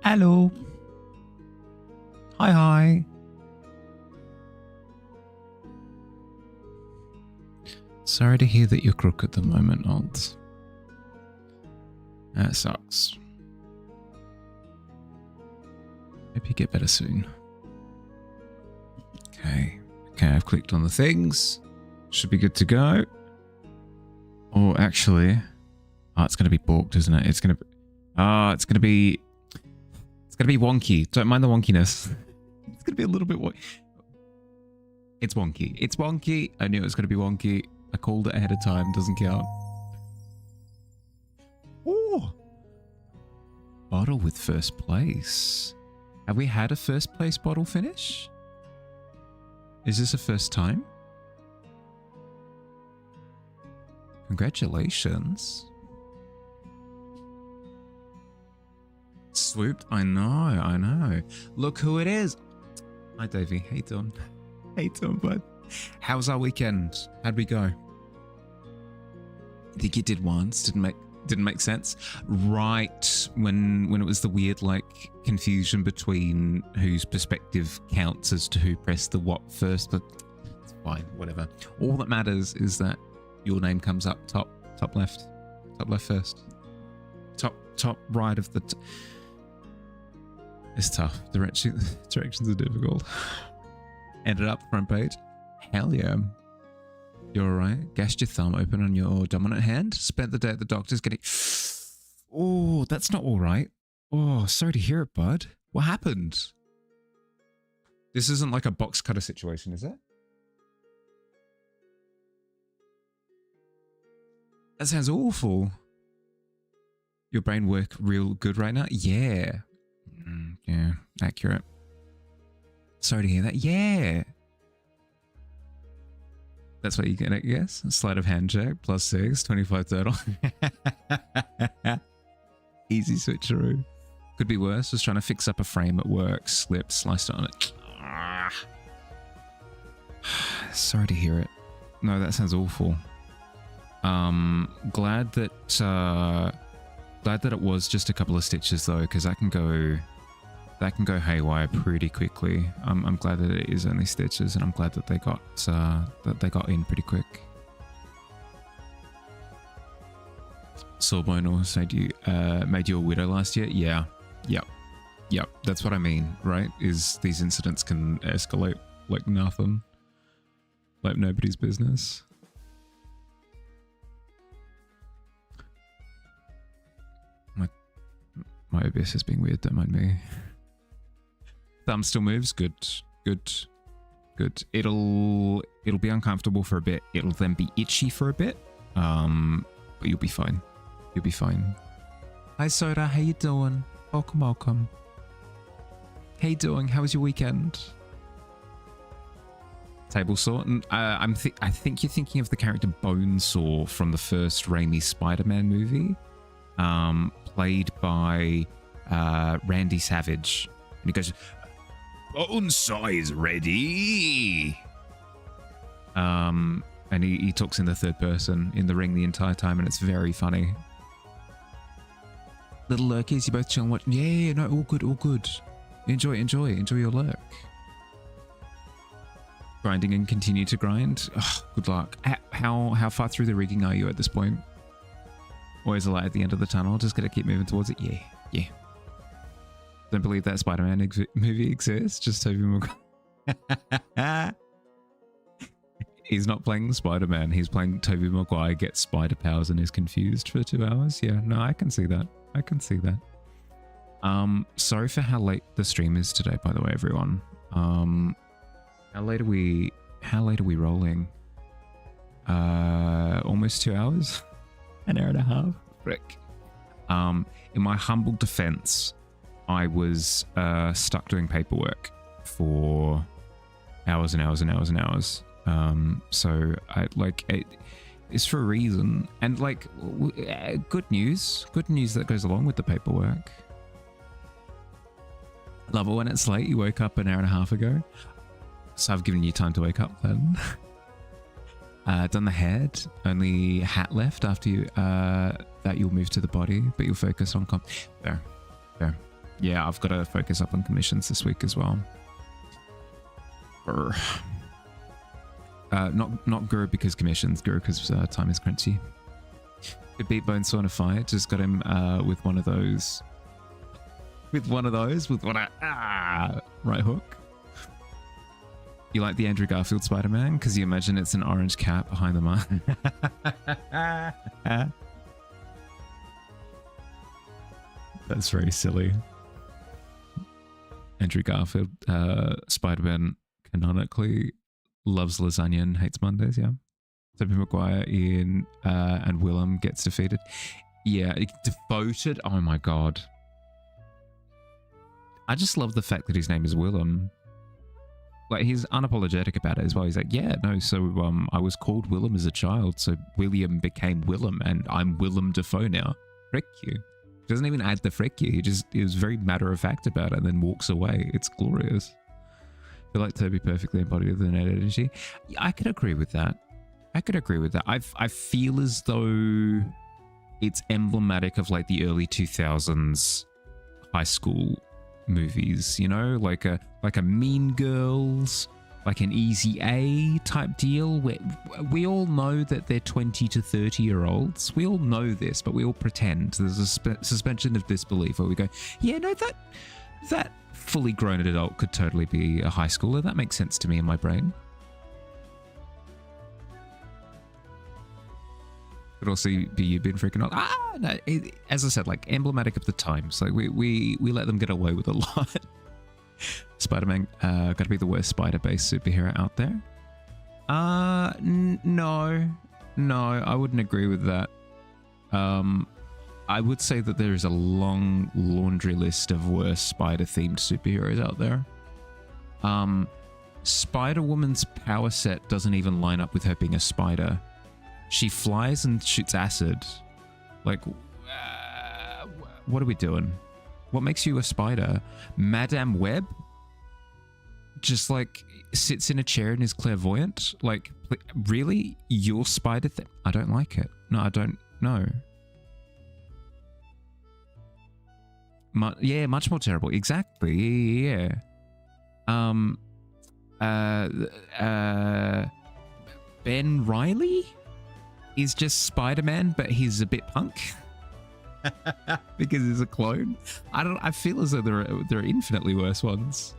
Hello. Hi, hi. Sorry to hear that you're crook at the moment, Alt. That sucks. Hope you get better soon. Okay, I've clicked on the things. Should be good to go. Or actually, it's going to be balked, isn't it? It's going to be wonky. Don't mind the wonkiness. It's going to be a little bit wonky. It's wonky. It's wonky. I knew it was going to be wonky. I called it ahead of time. Doesn't count. Ooh. Bottle with first place. Have we had a first place bottle finish? Is this a first time? Congratulations. Swooped. I know. Look who it is. Hi, Davey. How you doing? How you doing, bud? How's our weekend? How'd we go? I think you did once. Didn't make sense. Right when it was the weird confusion between whose perspective counts as to who pressed the what first, but it's fine. Whatever. All that matters is that your name comes up top left first. Top right of the. It's tough. Directions are difficult. Ended up front page. Hell yeah. You're alright. Gashed your thumb open on your dominant hand. Spent the day at the doctor's getting. Oh, that's not alright. Oh, sorry to hear it, bud. What happened? This isn't like a box cutter situation, is it? That sounds awful. Your brain work real good right now? Yeah. Yeah, accurate. Sorry to hear that. Yeah. That's what you get, I guess. A sleight of hand check, +6, 25 total. Easy switcheroo. Could be worse. Was trying to fix up a frame at work, slipped, sliced it on it. Sorry to hear it. No, that sounds awful. Glad that it was just a couple of stitches though, because that can go haywire pretty quickly. I'm glad that it is only stitches, and I'm glad that they got in pretty quick. Sawbone also made you a widow last year. Yeah, yep. That's what I mean, right? Is these incidents can escalate like nothing, like nobody's business. My OBS is being weird, don't mind me. Thumb still moves, good. It'll be uncomfortable for a bit. It'll then be itchy for a bit. But you'll be fine. You'll be fine. Hi Soda, how you doing? Welcome. How you doing? How was your weekend? Table saw. I think you're thinking of the character Bonesaw from the first Raimi Spider-Man movie. Played by Randy Savage, and he goes, "Bonesaw is ready." And he talks in the third person in the ring the entire time, and it's very funny. Little lurkies, you both chilling watching? Yeah, no, all good. Enjoy your lurk. Grinding and continue to grind. Oh, good luck. How far through the rigging are you at this point? Always a light at the end of the tunnel. Just gotta keep moving towards it. Yeah. Don't believe that Spider-Man movie exists. Just Tobey Maguire. He's not playing Spider-Man. He's playing Tobey Maguire gets spider powers and is confused for 2 hours. Yeah, no, I can see that. Sorry for how late the stream is today, by the way, everyone. How late are we rolling? Almost 2 hours? An hour and a half? Frick. In my humble defense, I was stuck doing paperwork for hours and hours and hours and hours. So it's for a reason. And good news that goes along with the paperwork. Love it when it's late. You woke up an hour and a half ago. So I've given you time to wake up then. Done the head, only hat left after you, that you'll move to the body, but you'll focus on Fair. Yeah, I've got to focus up on commissions this week as well. Not Guru because commissions, Guru because time is crunchy. Could beat Bonesaw in a fight. Just got him with one of those. With one right hook. You like the Andrew Garfield Spider-Man? Because you imagine it's an orange cap behind the mask. That's very silly. Andrew Garfield, Spider-Man canonically loves lasagna and hates Mondays, yeah. Tobey Maguire in and Willem gets defeated. Yeah, devoted. Oh my god. I just love the fact that his name is Willem. Like, he's unapologetic about it as well. He's like, yeah, no, so I was called Willem as a child, so William became Willem, and I'm Willem Dafoe now. Frick you. He doesn't even add the frick you. He was very matter-of-fact about it and then walks away. It's glorious. I feel like Toby perfectly embodied the net energy. I could agree with that. I feel as though it's emblematic of like the early 2000s high school movies, you know, like a Mean Girls, like an Easy A type deal where we all know that they're 20 to 30-year-olds. We all know this, but we all pretend. There's a suspension of disbelief where we go, yeah, no, that fully grown adult could totally be a high schooler. That makes sense to me in my brain. Could also be you being freaking out. No, as I said, like emblematic of the times. Like we let them get away with a lot. Spider-Man got to be the worst spider-based superhero out there. No, I wouldn't agree with that. I would say that there is a long laundry list of worse spider-themed superheroes out there. Spider-Woman's power set doesn't even line up with her being a spider. She flies and shoots acid. Like, what are we doing? What makes you a spider? Madame Web? Just like sits in a chair and is clairvoyant? Like, really? Your spider thing? I don't like it. No, I don't know. Yeah, much more terrible. Exactly. Yeah. Ben Reilly? He's just Spider-Man, but he's a bit punk because he's a clone. I feel as though there are infinitely worse ones.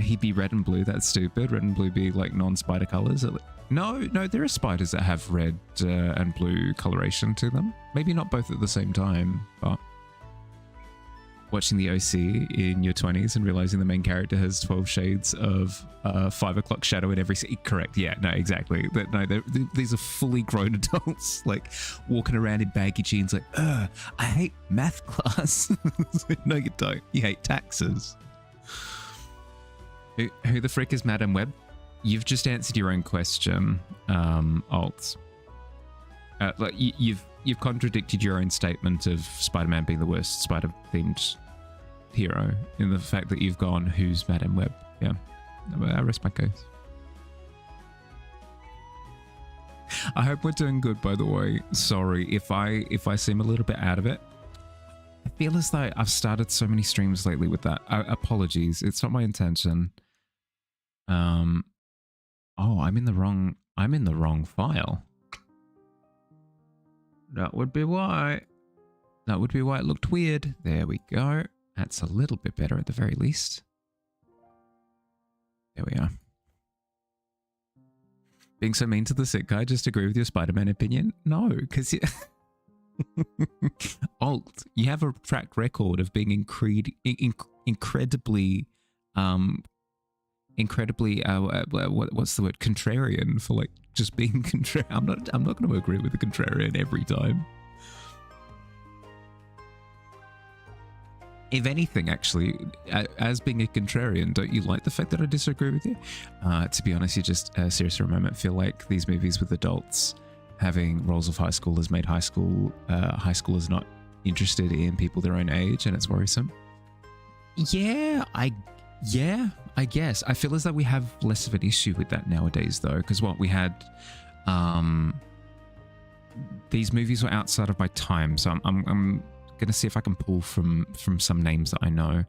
He'd be red and blue. That's stupid. Red and blue be like non-spider colors. No, there are spiders that have red and blue coloration to them. Maybe not both at the same time, but watching the OC in your 20s and realizing the main character has 12 shades of 5 o'clock shadow in every scene. Correct. Yeah, no, exactly. These are fully grown adults, like walking around in baggy jeans like, I hate math class. No, you don't. You hate taxes. Who the frick is Madame Web? You've just answered your own question, Alt. Like you've contradicted your own statement of Spider-Man being the worst spider-themed hero in the fact that you've gone, who's Madame Web? Yeah, I rest my case. I hope we're doing good, by the way. Sorry if I seem a little bit out of it. I feel as though I've started so many streams lately with that. Apologies, it's not my intention. Oh, I'm in the wrong file. That would be why. That would be why it looked weird. There we go. That's a little bit better at the very least. There we are. Being so mean to the sick guy, just agree with your Spider-Man opinion? No, because you... Alt, you have a track record of being incredibly what's the word, contrarian, for like just being contrarian. I'm not going to agree with the contrarian every time. If anything, actually, as being a contrarian, don't you like the fact that I disagree with you? To be honest, you just seriously for a moment feel like these movies with adults having roles of high schoolers made high schoolers not interested in people their own age, and it's worrisome. Yeah, I guess. I feel as though we have less of an issue with that nowadays, though, because what we had, these movies were outside of my time, so I'm Gonna see if I can pull from some names that I know.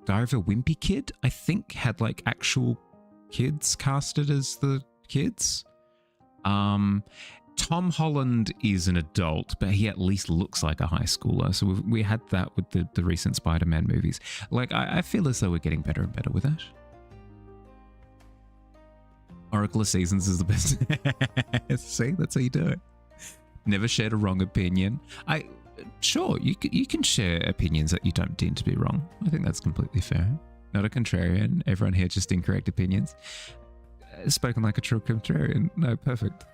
Diary of a Wimpy Kid, I think, had like actual kids casted as the kids. Tom Holland is an adult, but he at least looks like a high schooler. So we had that with the recent Spider-Man movies. Like, I feel as though we're getting better and better with it. Oracle of Seasons is the best. See, that's how you do it. Never shared a wrong opinion. Sure, you can share opinions that you don't deem to be wrong. I think that's completely fair. Not a contrarian. Everyone here just incorrect opinions. Spoken like a true contrarian. No, perfect.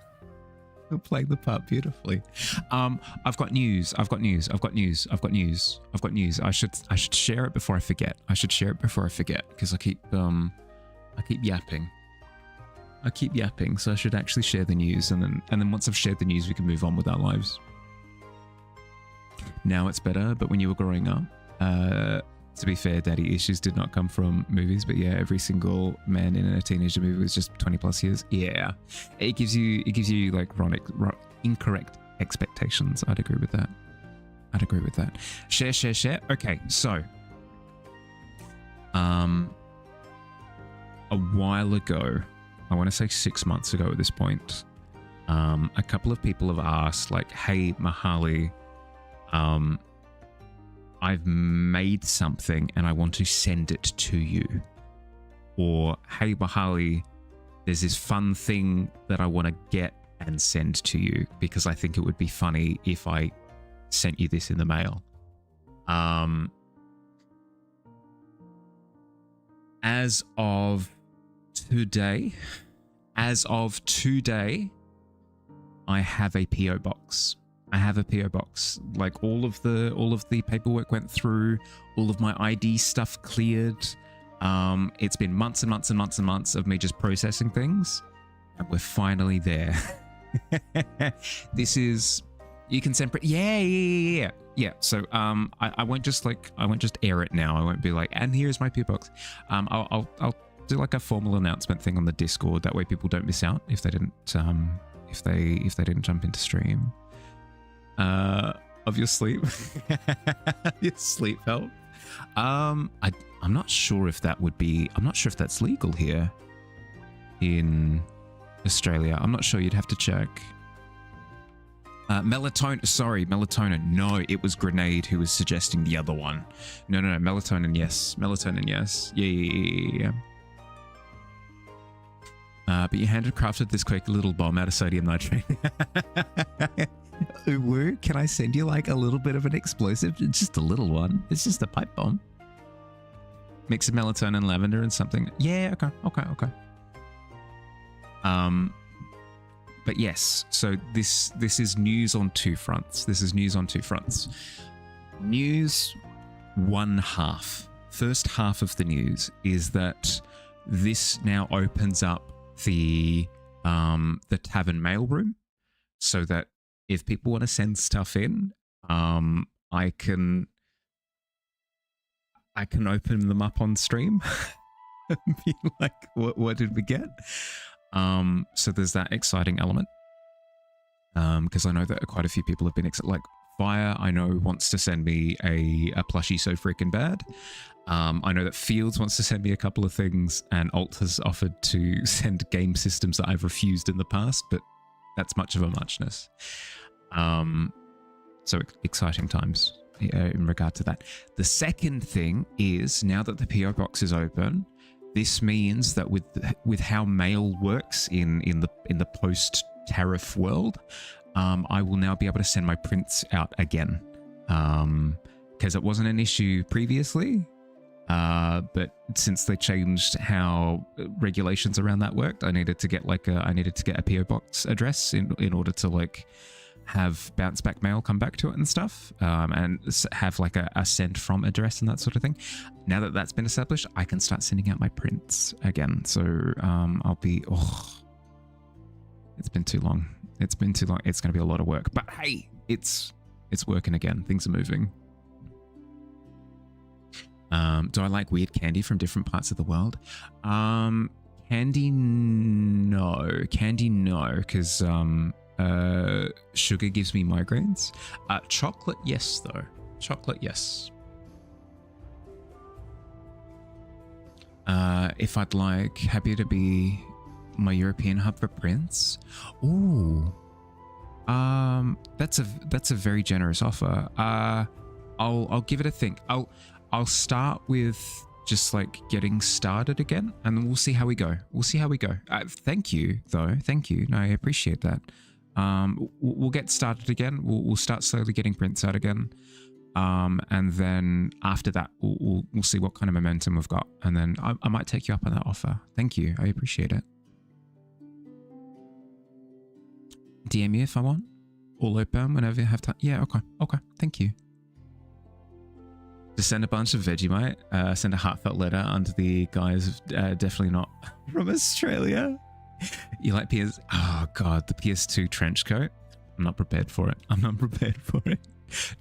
You're playing the part beautifully. I've got news. I should share it before I forget. Because I keep yapping. So I should actually share the news, and then once I've shared the news, we can move on with our lives. Now it's better, but when you were growing up, to be fair, daddy issues did not come from movies, but yeah, every single man in a teenager movie was just 20 plus years. Yeah, it gives you like incorrect expectations. I'd agree with that. Share. Okay, so a while ago, I want to say 6 months ago at this point, a couple of people have asked, like, hey, Mahali, I've made something and I want to send it to you. Or, hey, Mahali, there's this fun thing that I want to get and send to you because I think it would be funny if I sent you this in the mail. As of today, I have a PO box. Like all of the paperwork went through, all of my ID stuff cleared. It's been months and months and months and months of me just processing things, and we're finally there. This is, you can send, yeah. So I won't just air it now. I won't be like, and here's my PO box. I'll do like a formal announcement thing on the Discord. That way people don't miss out if they didn't jump into stream. Of your sleep, your sleep help. I'm not sure if that would be. I'm not sure if that's legal here in Australia. I'm not sure. You'd have to check. Melatonin. No, it was Grenade who was suggesting the other one. No. Melatonin, yes. Yeah. But you handcrafted this quick little bomb out of sodium nitrate. Uwu, can I send you like a little bit of an explosive? Just a little one. It's just a pipe bomb. Mix of melatonin and lavender and something. Yeah, okay. But yes, so this is news on two fronts. News one half. First half of the news is that this now opens up the Tavern mailroom, so that if people want to send stuff in, I can open them up on stream and be like, what did we get? So there's that exciting element. Because I know that quite a few people have been like Fire, I know, wants to send me a plushie so freaking bad. I know that Fields wants to send me a couple of things, and Alt has offered to send game systems that I've refused in the past, but that's much of a muchness. So exciting times in regard to that. The second thing is, now that the PO box is open, this means that with how mail works in the post tariff world, I will now be able to send my prints out again, because it wasn't an issue previously. But since they changed how regulations around that worked, I needed to get a PO box address in order to like have bounce back mail come back to it and stuff, and have like a send from address and that sort of thing. Now that that's been established, I can start sending out my prints again. So I'll be, it's been too long. It's going to be a lot of work, but hey, it's working again. Things are moving. Do I like weird candy from different parts of the world? Candy, no, because Sugar gives me migraines. Chocolate, yes, though. Chocolate, yes. If I'd like, happy to be my European hub for Prince. Ooh. That's a very generous offer. I'll give it a think. I'll start with just like getting started again, and then we'll see how we go. We'll see how we go. Thank you, though. Thank you. No, I appreciate that. We'll get started again. We'll start slowly getting prints out again. And then after that, we'll see what kind of momentum we've got. And then I might take you up on that offer. Thank you. I appreciate it. DM me if I want. All open whenever you have time. Yeah, okay. Okay. Thank you. Just send a bunch of Vegemite. Send a heartfelt letter under the guise of definitely not from Australia. You like PS? Oh God, the PS2 trench coat. I'm not prepared for it. I'm not prepared for it.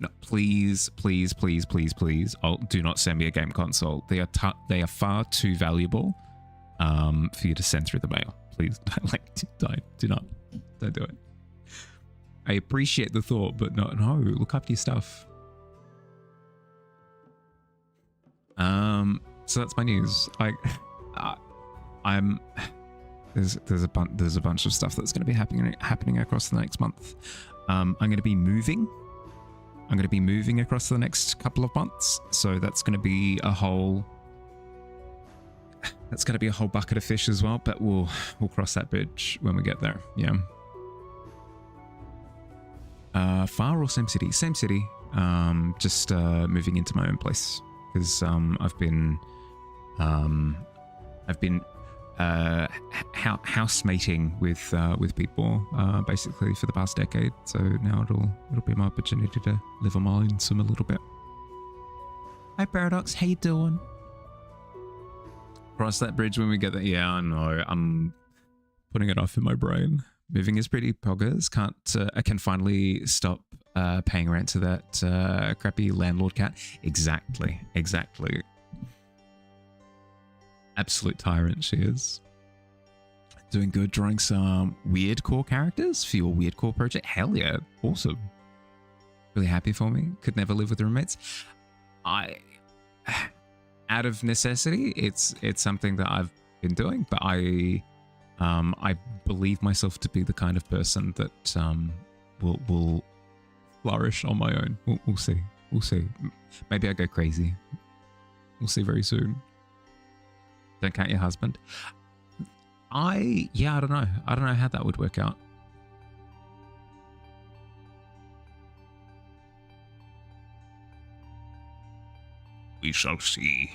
No, please, please, please, please, please. Do not send me a game console. They are far too valuable for you to send through the mail. Please, don't do it. I appreciate the thought, but no, look after your stuff. So that's my news. There's a bunch of stuff that's going to be happening across the next month. I'm going to be moving. I'm going to be moving across the next couple of months, so that's going to be a whole. That's going to be a whole bucket of fish as well. But we'll cross that bridge when we get there. Yeah. Far or same city? Same city. Just moving into my own place because I've been housemating with people basically for the past decade. So now it'll be my opportunity to live on my lonesome a little bit. Hi Paradox, how you doing? Cross that bridge when we get there. Yeah, I know. I'm putting it off in my brain. Moving is pretty poggers. I can finally stop paying rent to that crappy landlord cat. Exactly. Absolute tyrant she is. Doing good, drawing some weird core characters for your weird core project. Hell yeah, awesome. Really happy for me. Could never live with roommates. Out of necessity, it's something that I've been doing, but I believe myself to be the kind of person that will flourish on my own. We'll see. We'll see. Maybe I go crazy. We'll see very soon. Don't count your husband. I don't know. I don't know how that would work out. We shall see.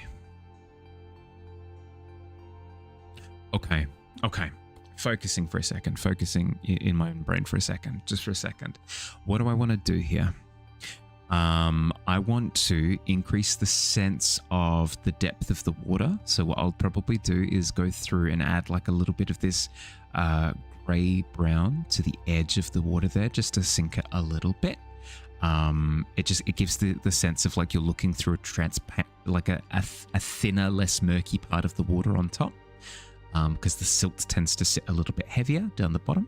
Okay. Focusing for a second. Focusing in my own brain for a second. Just for a second. What do I want to do here? I want to increase the sense of the depth of the water. So what I'll probably do is go through and add like a little bit of this gray brown to the edge of the water there, just to sink it a little bit. It gives the sense of like you're looking through a thinner, less murky part of the water on top. Because the silt tends to sit a little bit heavier down the bottom.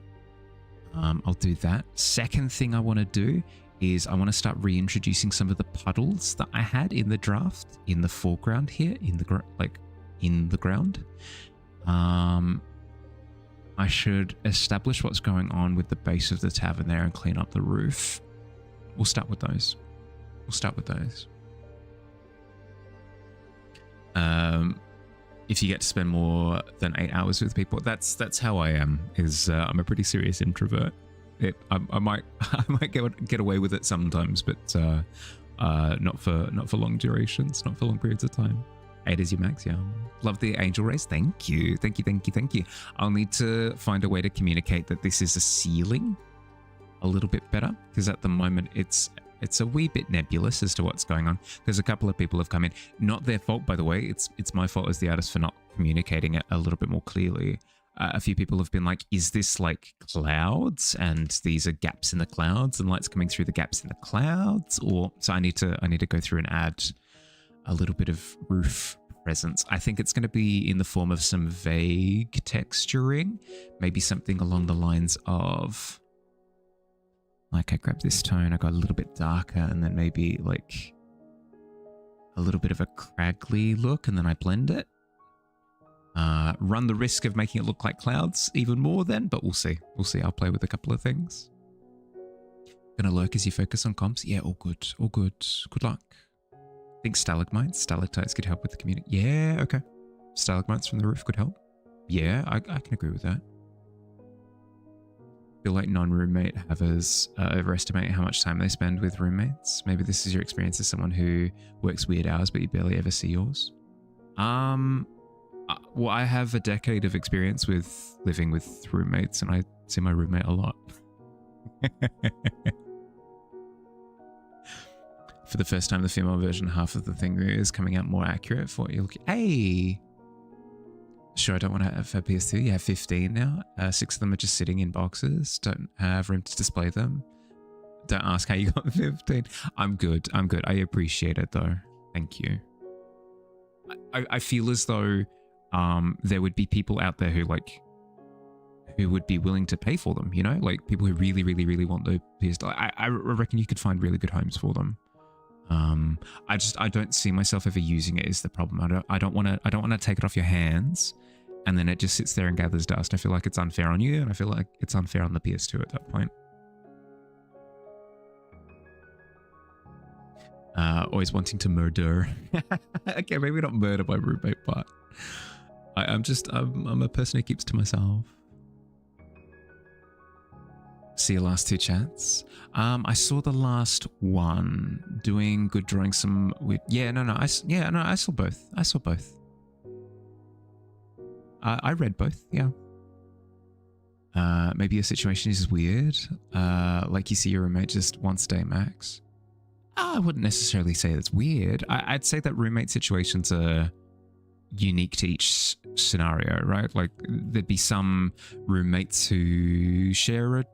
I'll do that. Second thing I want to do is I want to start reintroducing some of the puddles that I had in the draft in the foreground here, in the ground. I should establish what's going on with the base of the tavern there and clean up the roof. We'll start with those. If you get to spend more than 8 hours with people, that's how I am. I'm a pretty serious introvert. I might get away with it sometimes, but not for long durations, not for long periods of time. 8 is your max, yeah. Love the angel rays. Thank you. I'll need to find a way to communicate that this is a ceiling a little bit better, because at the moment it's a wee bit nebulous as to what's going on. Because a couple of people have come in, not their fault, by the way. It's my fault as the artist for not communicating it a little bit more clearly. A few people have been like, is this like clouds and these are gaps in the clouds and light's coming through the gaps in the clouds? Or so I need to go through and add a little bit of roof presence. I think it's going to be in the form of some vague texturing, maybe something along the lines of Like I grabbed this tone, I got a little bit darker, and then maybe like a little bit of a craggly look, and then I blend it. Run the risk of making it look like clouds even more then, but we'll see. We'll see. I'll play with a couple of things. Gonna lurk as you focus on comps? Yeah, all good. All good. Good luck. I think stalagmites, stalactites could help with the community. Yeah, okay. Stalagmites from the roof could help. Yeah, I can agree with that. Feel like non-roommate havers overestimate how much time they spend with roommates. Maybe this is your experience as someone who works weird hours, but you barely ever see yours. Well, I have a decade of experience with living with roommates, and I see my roommate a lot. For the first time, the female version, half of the thing is coming out more accurate for what you're looking. Hey! Sure, I don't want to have a PS2. You have 15 now. 6 of them are just sitting in boxes. Don't have room to display them. Don't ask how you got 15. I'm good. I'm good. I appreciate it, though. Thank you. I feel as though there would be people out there who would be willing to pay for them, you know? Like people who really, really, really want the PS2. I reckon you could find really good homes for them. I don't see myself ever using it is the problem. I don't want to take it off your hands and then it just sits there and gathers dust. I feel like it's unfair on you, and I feel like it's unfair on the PS2 at that point. Always wanting to murder. Okay, maybe not murder my roommate, but I'm a person who keeps to myself. See your last two chats. I saw the last one doing good, drawing some weird. I saw both. I saw both. I read both. Yeah. Maybe your situation is weird. Like you see your roommate just once a day max. I wouldn't necessarily say that's weird. I'd say that roommate situations are unique to each scenario, right? Like there'd be some roommates who share a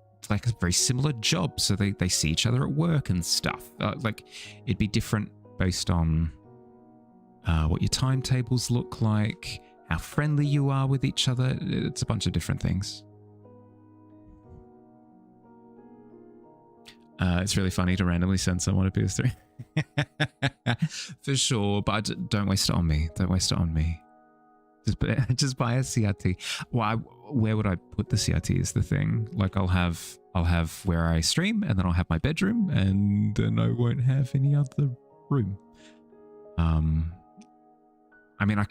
very similar job, so they see each other at work and stuff. Like it'd be different based on what your timetables look like, how friendly you are with each other. It's a bunch of different things. It's really funny to randomly send someone a PS3. For sure, but don't waste it on me. Don't waste it on me. Just buy a CRT. Well, where would I put the CRT is the thing. Like I'll have where I stream, and then I'll have my bedroom, and then I won't have any other room. I mean, I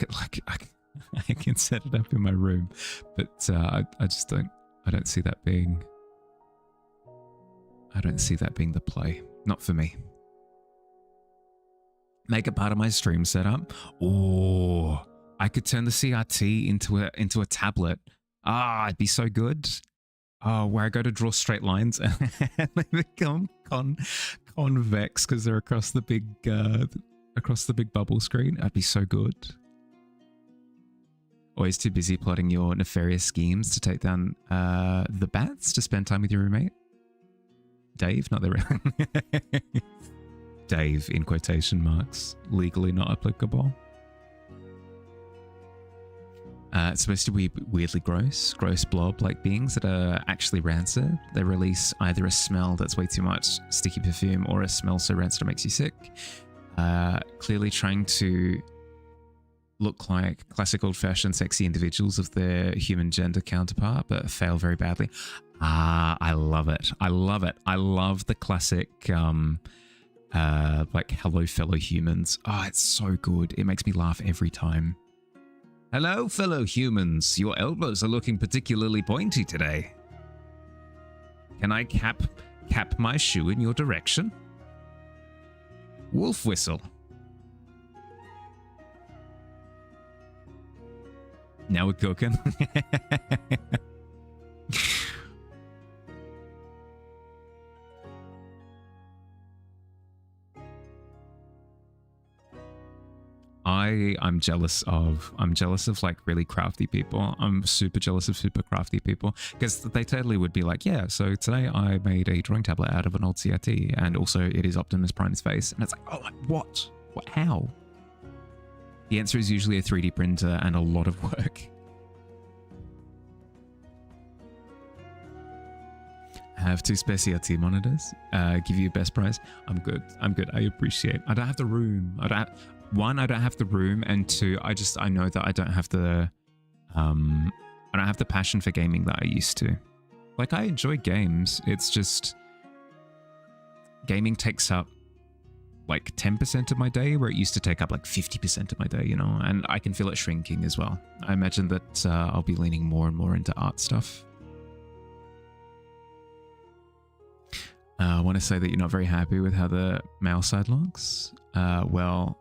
can set it up in my room, but I don't see that being. I don't see that being the play. Not for me. Make it part of my stream setup. Oh, I could turn the CRT into a tablet. It'd be so good. Oh, where I go to draw straight lines and they become convex because they're across the big bubble screen. That'd be so good. Always too busy plotting your nefarious schemes to take down the bats to spend time with your roommate. Dave, not the real Dave in quotation marks, legally not applicable. It's supposed to be weirdly gross blob-like beings that are actually rancid. They release either a smell that's way too much sticky perfume or a smell so rancid it makes you sick. Clearly trying to look like classic old-fashioned sexy individuals of their human gender counterpart, but fail very badly. I love it. I love it. I love the classic, like, hello, fellow humans. It's so good. It makes me laugh every time. Hello, fellow humans. Your elbows are looking particularly pointy today. Can I cap my shoe in your direction? Wolf whistle. Now we're cooking. I'm jealous of like really crafty people. I'm super jealous of super crafty people because they totally would be like, yeah, so today I made a drawing tablet out of an old CRT and also it is Optimus Prime's face. And it's like, oh, what? How? The answer is usually a 3D printer and a lot of work. have two specialty monitors. Give you best price. I'm good. I appreciate. I don't have the room. I don't have the room, and two, I know that I don't have the passion for gaming that I used to. Like, I enjoy games. It's just gaming takes up like 10% of my day, where it used to take up like 50% of my day, you know, and I can feel it shrinking as well. I imagine that I'll be leaning more and more into art stuff. I want to say that you're not very happy with how the male side looks. Well,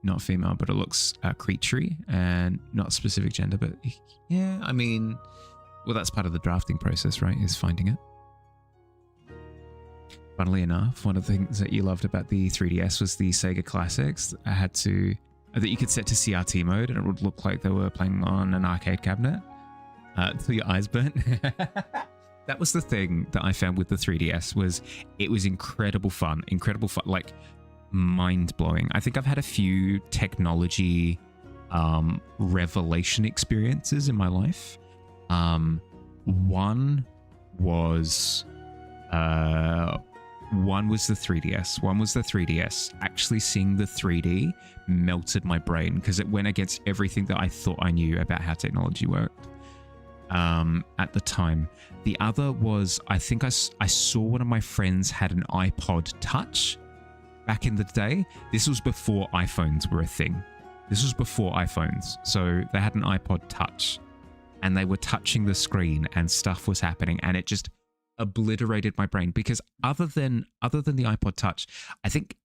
not female, but it looks creaturey and not specific gender. But yeah, I mean, well, that's part of the drafting process, right? Is finding it. Funnily enough, one of the things that you loved about the 3DS was the Sega Classics. That you could set to CRT mode, and it would look like they were playing on an arcade cabinet until your eyes burnt. That was the thing that I found with the 3DS, was it was incredible fun, like mind-blowing. I think I've had a few technology revelation experiences in my life. One was the 3DS. One was the 3DS. Actually seeing the 3D melted my brain, because it went against everything that I thought I knew about how technology worked at the time. The other was, I think I saw one of my friends had an iPod Touch back in the day. This was before iPhones were a thing. This was before iPhones. So they had an iPod Touch, and they were touching the screen and stuff was happening, and it just obliterated my brain. Because other than the iPod Touch, I think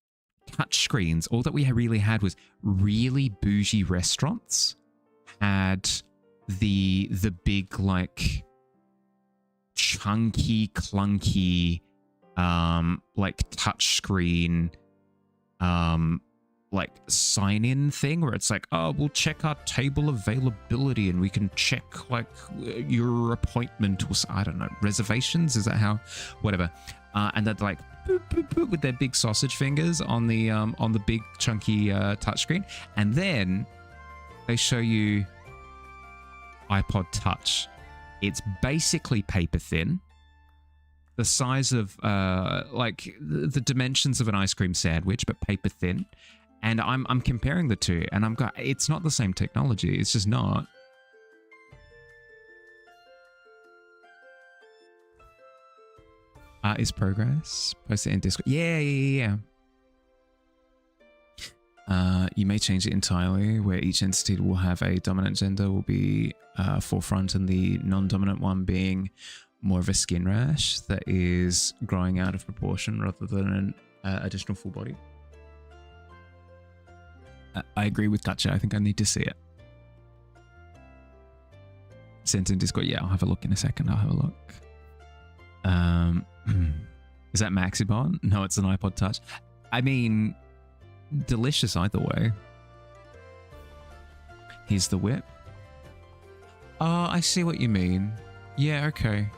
touch screens, all that we really had was really bougie restaurants had the big, like, chunky, clunky like touch screen like sign-in thing, where it's like, oh, we'll check our table availability and we can check like your appointment, or I don't know, reservations, is that how, whatever, and they're like boop, boop, boop, with their big sausage fingers on the big chunky touchscreen, and then they show you iPod Touch. It's basically paper thin, the size of like the dimensions of an ice cream sandwich, but paper thin. And I'm comparing the two, and I'm going, it's not the same technology. It's just not. Is progress post it in Discord? Yeah. You may change it entirely, where each entity will have a dominant gender will be forefront, and the non-dominant one being more of a skin rash that is growing out of proportion rather than an additional full body. I agree with Gotcha. I think I need to see it. Sent in Discord. Yeah, I'll have a look in a second. I'll have a look. Is that Maxibon? No, it's an iPod Touch. I mean, delicious either way. Here's the whip. Oh, I see what you mean. Yeah, okay.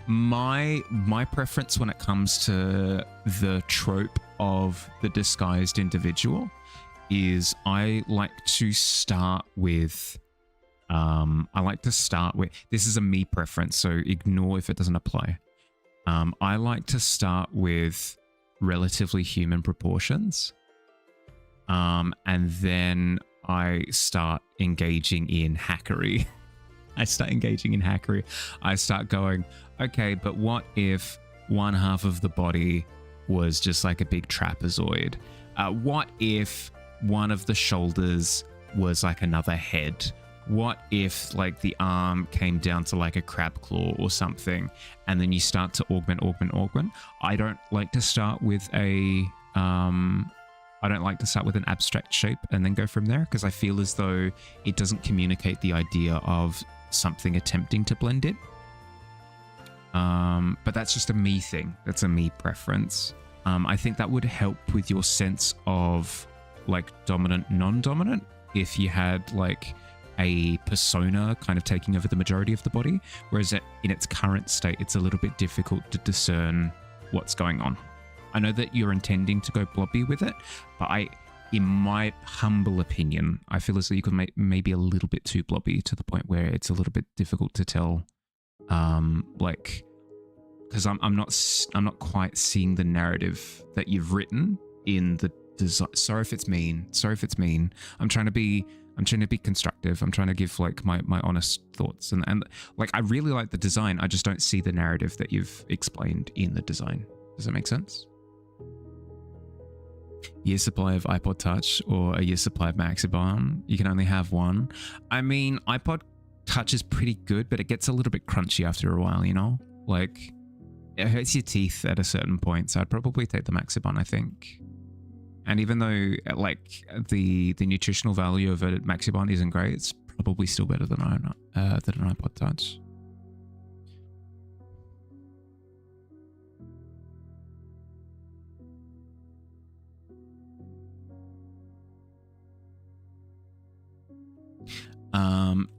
My preference when it comes to the trope of the disguised individual is I like to start with this is a me preference, so ignore if it doesn't apply. I like to start with relatively human proportions, and then I start engaging in hackery. I start going, okay, but what if one half of the body was just like a big trapezoid? What if one of the shoulders was like another head? What if like the arm came down to like a crab claw or something? And then you start to augment. I don't like to start with an abstract shape and then go from there, because I feel as though it doesn't communicate the idea of something attempting to blend in. But that's just a me thing. That's a me preference. I think that would help with your sense of like dominant, non-dominant, if you had like a persona kind of taking over the majority of the body, whereas in its current state, it's a little bit difficult to discern what's going on. I know that you're intending to go blobby with it, but in my humble opinion, I feel as though you could make maybe a little bit too blobby to the point where it's a little bit difficult to tell. Like, because I'm not quite seeing the narrative that you've written in the design. Sorry if it's mean. I'm trying to be constructive. I'm trying to give like my honest thoughts, and like I really like the design. I just don't see the narrative that you've explained in the design. Does that make sense? Year supply of iPod Touch or a year supply of Maxibon. You can only have one. I mean, iPod Touch is pretty good, but it gets a little bit crunchy after a while, you know? Like, it hurts your teeth at a certain point, so I'd probably take the Maxibon, I think. And even though, like, the nutritional value of a Maxibon isn't great, it's probably still better than an iPod Touch.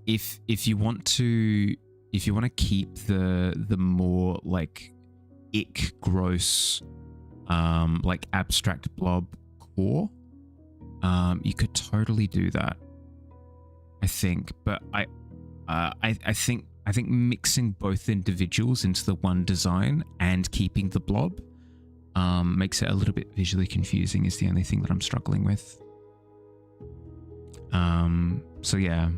If you want to keep the more like ick gross like abstract blob core, you could totally do that, I think. But I think mixing both individuals into the one design and keeping the blob makes it a little bit visually confusing is the only thing that I'm struggling with. So yeah,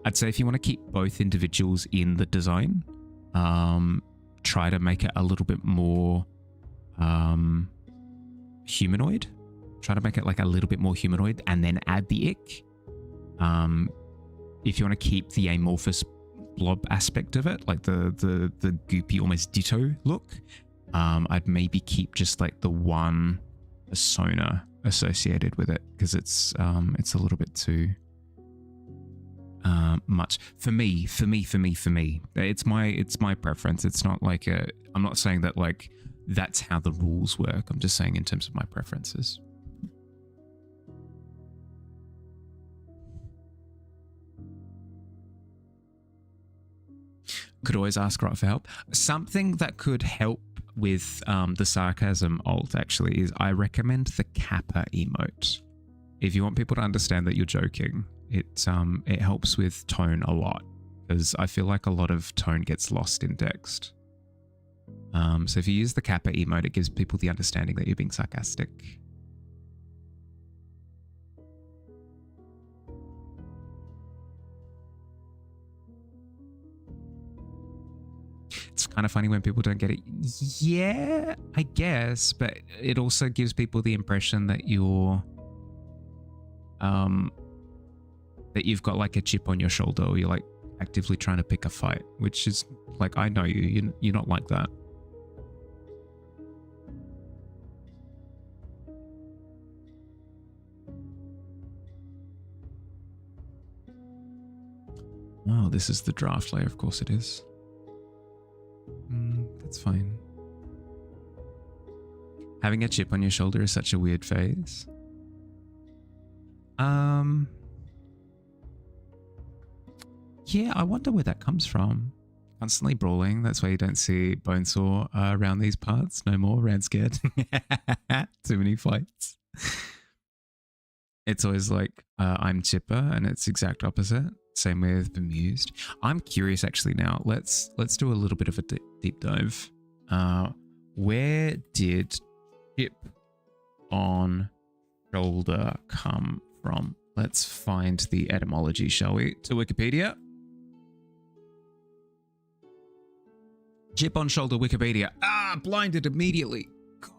I'd say if you want to keep both individuals in the design, try to make it a little bit more humanoid. Try to make it like a little bit more humanoid and then add the ick. If you want to keep the amorphous blob aspect of it, like the goopy, almost ditto look, I'd maybe keep just like the one persona associated with it, because it's a little bit too much for me. It's my preference. It's not like I'm not saying that like that's how the rules work. I'm just saying in terms of my preferences. Could always ask Rot for help. Something that could help with the sarcasm alt actually is I recommend the Kappa emote. If you want people to understand that you're joking, it helps with tone a lot, because I feel like a lot of tone gets lost in text. So if you use the Kappa emote, it gives people the understanding that you're being sarcastic. It's kind of funny when people don't get it. Yeah, I guess, but it also gives people the impression that you're that you've got like a chip on your shoulder, or you're like actively trying to pick a fight, which is like, I know you're not like that. Oh, this is the draft layer. Of course it is. That's fine. Having a chip on your shoulder is such a weird phase. Yeah, I wonder where that comes from. Constantly brawling. That's why you don't see Bonesaw around these parts. No more. Ran scared. Too many fights. It's always like, I'm chipper, and it's exact opposite. Same with bemused. I'm curious actually now. Let's do a little bit of a deep dive. Where did chip on shoulder come from? Let's find the etymology, shall we? To Wikipedia. Chip on shoulder, Wikipedia. Blinded immediately. God.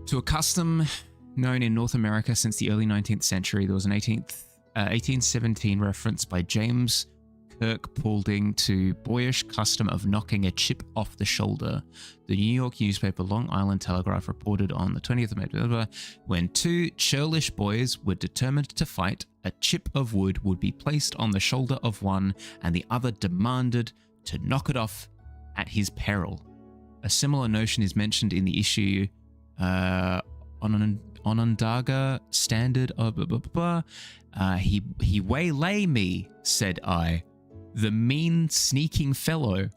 To a custom known in North America since the early 19th century, there was an 1817 reference by James Kirk Paulding to boyish custom of knocking a chip off the shoulder. The New York newspaper Long Island Telegraph reported on the 20th of May, when two churlish boys were determined to fight, a chip of wood would be placed on the shoulder of one, and the other demanded to knock it off at his peril. A similar notion is mentioned in the issue Onondaga Standard of he waylay me, said I, the mean sneaking fellow.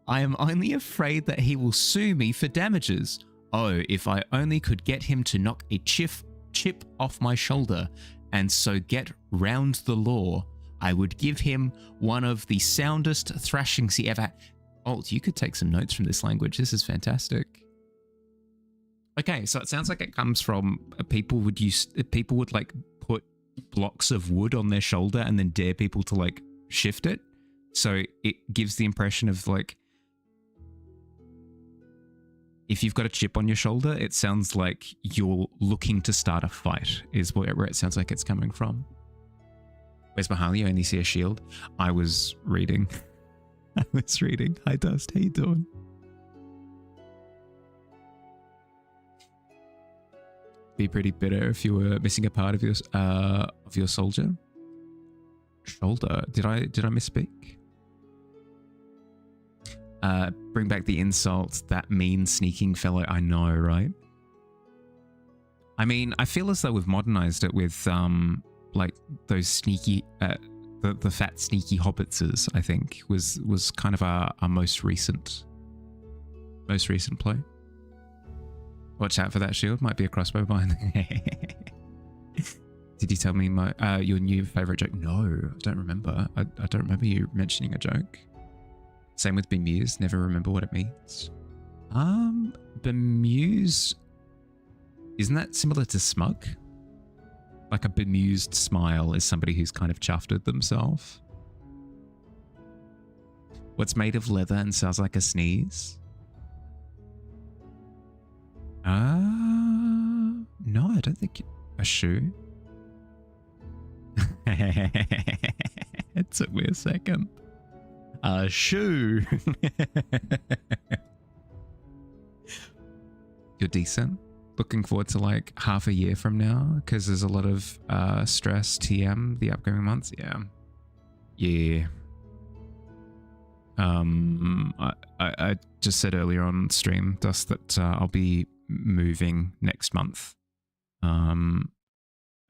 I am only afraid that he will sue me for damages. Oh, if I only could get him to knock a chip chip off my shoulder, and so get round the law, I would give him one of the soundest thrashings he ever had. Oh, you could take some notes from this language. This is fantastic. Okay, so it sounds like it comes from people would like put blocks of wood on their shoulder and then dare people to like shift it. So it gives the impression of like, if you've got a chip on your shoulder, it sounds like you're looking to start a fight, is where it sounds like it's coming from. Where's Mahali? I only see a shield. I was reading. Hi, Dust. How you doing? Be pretty bitter if you were missing a part of your soldier. Shoulder. Did I misspeak? Bring back the insult, that mean sneaking fellow. I know, right? I mean, I feel as though we've modernized it with like those sneaky the fat sneaky hobbitses, I think was kind of our most recent play. Watch out for that shield, might be a crossbow behind. Did you tell me your new favorite joke? No, I don't remember. I don't remember you mentioning a joke. Same with bemused, never remember what it means. Bemused, isn't that similar to smug? Like a bemused smile is somebody who's kind of chuffed at themselves. What's made of leather and sounds like a sneeze? No, I don't think a shoe. It took me a second. A shoe. You're decent. Looking forward to like half a year from now because there's a lot of stress TM the upcoming months. Yeah. I just said earlier on stream, Dust, that I'll be moving next month.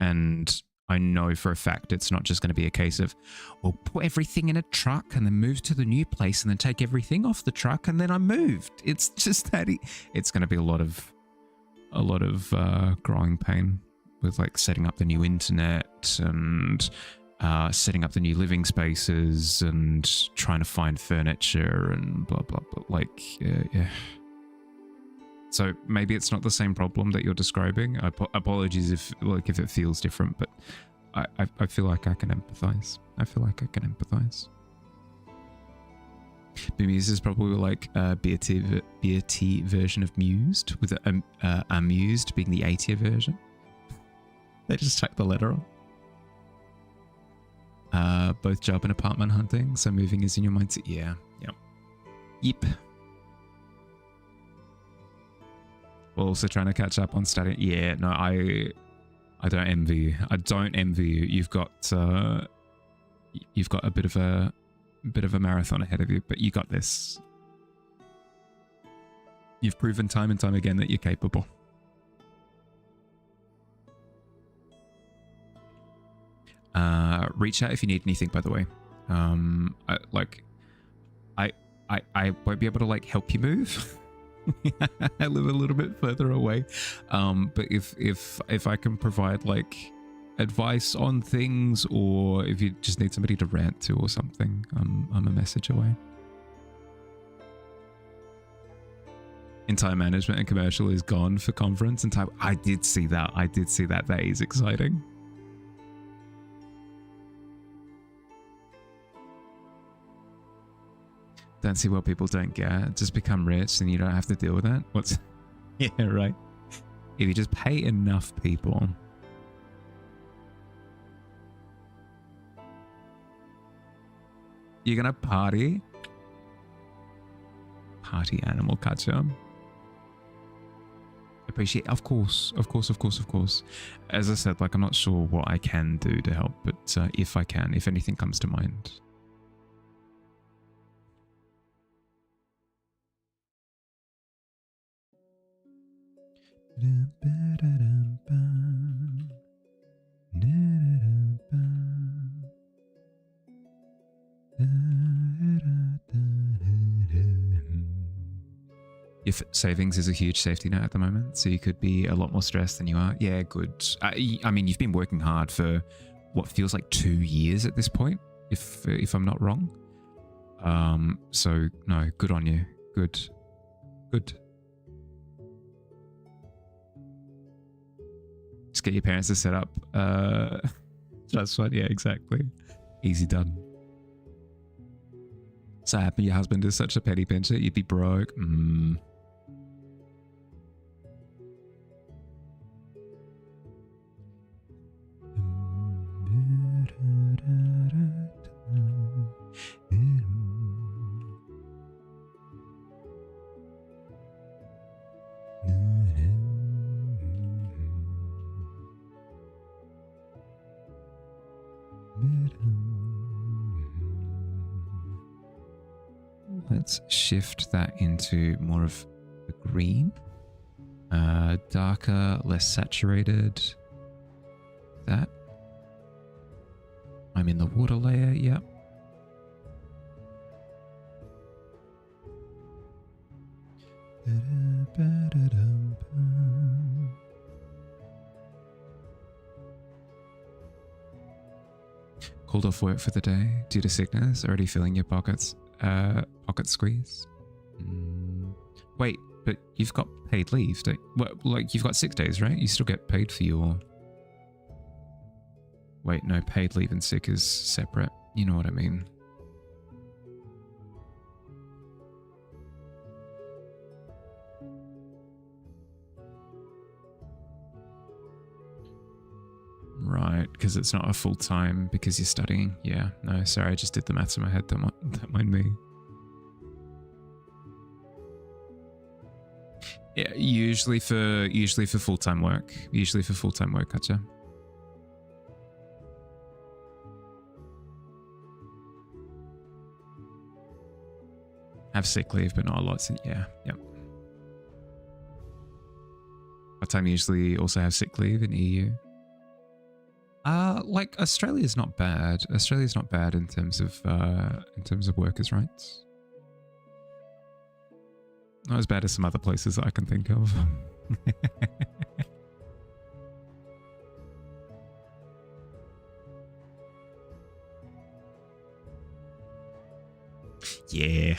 And I know for a fact it's not just going to be a case of, well, put everything in a truck and then move to the new place and then take everything off the truck and then I moved. It's just that it's going to be a lot of growing pain with like setting up the new internet and setting up the new living spaces and trying to find furniture and blah blah blah. Like, yeah. So maybe it's not the same problem that you're describing. Apologies if it feels different, but I feel like I can empathize. Bemused is probably like a beer tea version of mused, with amused being the A-tier version. They just chuck the letter on. Both job and apartment hunting, so moving is in your mindset. Yeah, yep. We're also trying to catch up on studying. Yeah, no, I don't envy you. You've got a bit of a marathon ahead of you, but you got this. You've proven time and time again that you're capable. Reach out if you need anything, by the way. I won't be able to like help you move. I live a little bit further away, but if I can provide like advice on things, or if you just need somebody to rant to or something, I'm a message away. Entire management and commercial is gone for conference and time. I did see that. That is exciting. Don't see what people don't get. Just become rich and you don't have to deal with it. Yeah, right. If you just pay enough people. You're gonna party? Party animal culture. Appreciate, of course. As I said, like, I'm not sure what I can do to help, but if I can, if anything comes to mind. your savings is a huge safety net at the moment, so you could be a lot more stressed than you are. Yeah, good. I mean, you've been working hard for what feels like 2 years at this point, if I'm not wrong. So no, good on you. Good. Just get your parents to set up trust fund. Yeah, exactly. Easy done. So happy your husband is such a petty pincher, you'd be broke. Let's shift that into more of the green. Darker, less saturated. That. I'm in the water layer, yep. Called off work for the day due to sickness. Already feeling your pocket squeeze. Wait, but you've got paid leave, don't you? Well, like you've got 6 days, right? You still get paid for your... Wait, no, paid leave and sick is separate. You know what I mean. Right, because it's not a full-time because you're studying. Yeah, no, sorry, I just did the maths in my head. Don't mind me. Yeah, usually for full-time work. Gotcha. Have sick leave, but not a lot. Yeah, yep. What time you usually also have sick leave in EU? Like Australia's not bad. Australia's not bad in terms of workers' rights. Not as bad as some other places that I can think of. Yeah.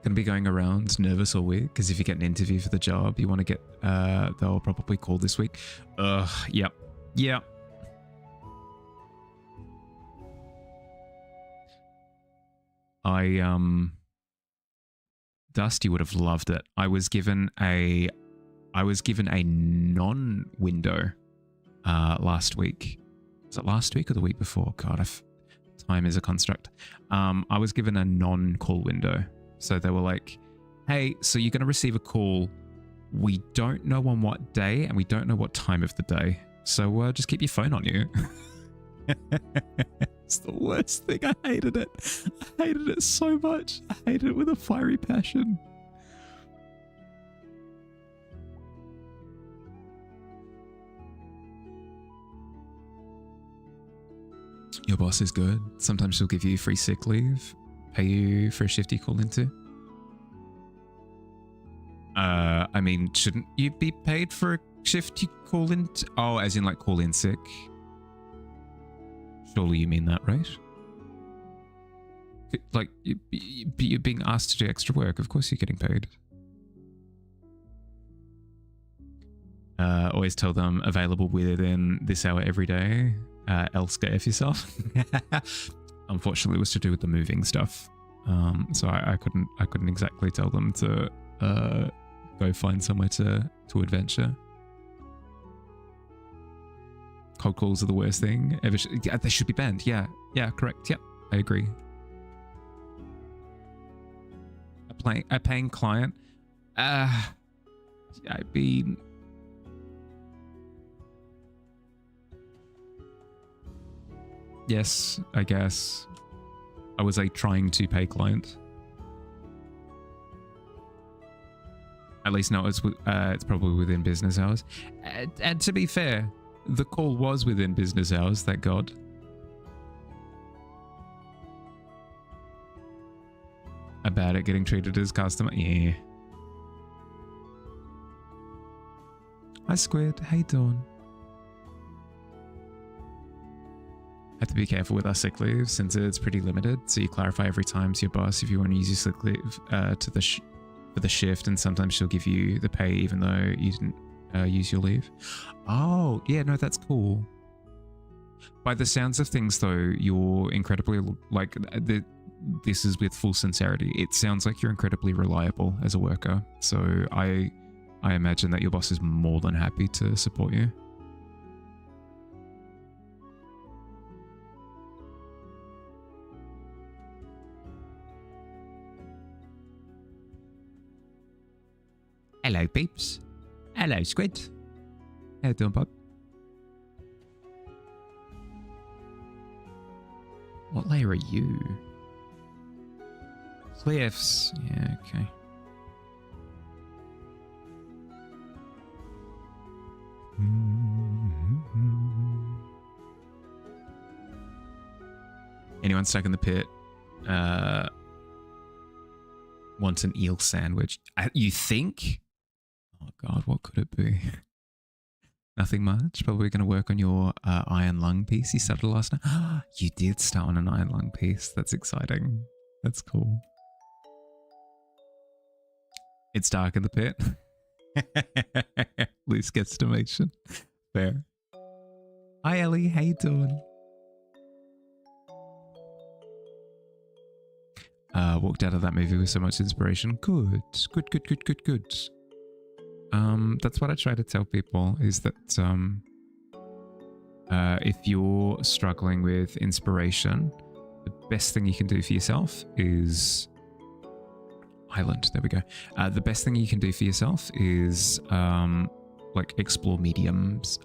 Gonna be going around nervous all week because if you get an interview for the job, you want to get they'll probably call this week. Yep. Dusty would have loved it. I was given a non-window last week. Was it last week or the week before? God, time is a construct. I was given a non-call window. So they were like, hey, so you're going to receive a call. We don't know on what day and we don't know what time of the day. So just keep your phone on you. It's the worst thing. I hated it. I hated it so much. I hated it with a fiery passion. Your boss is good. Sometimes she'll give you free sick leave. Pay you for a shift you call into? I mean, shouldn't you be paid for a shift you call into? Oh, as in like call in sick? Surely you mean that, right? Like, you're being asked to do extra work. Of course you're getting paid. Always tell them available within this hour every day. Else get F yourself. Unfortunately, it was to do with the moving stuff, so I couldn't exactly tell them to go find somewhere to adventure. Cold calls are the worst thing ever. They should be banned. Yeah, correct. Yep, I agree. A paying client. I'd be. Yes, I guess. I was a trying to pay client. At least no, it's probably within business hours. And to be fair, the call was within business hours, thank God. About it getting treated as customer. Yeah. Hi, Squid. Hey, Dawn. Have to be careful with our sick leave since it's pretty limited. So you clarify every time to your boss if you want to use your sick leave for the shift, and sometimes she'll give you the pay even though you didn't use your leave. Oh, yeah, no, that's cool. By the sounds of things, though, you're incredibly like this is with full sincerity. It sounds like you're incredibly reliable as a worker. So I imagine that your boss is more than happy to support you. Hello, peeps. Hello, Squid. How you doing, bud? What layer are you? Cliffs. Yeah, okay. Anyone stuck in the pit wants an eel sandwich. You think? Oh God, what could it be? Nothing much. Probably going to work on your iron lung piece you started last night. You did start on an iron lung piece. That's exciting. That's cool. It's dark in the pit. Loose guesstimation. Fair. Hi, Ellie. How you doing? Walked out of that movie with so much inspiration. Good. That's what I try to tell people is that if you're struggling with inspiration, the best thing you can do for yourself is Island. There we go. The best thing you can do for yourself is like explore mediums,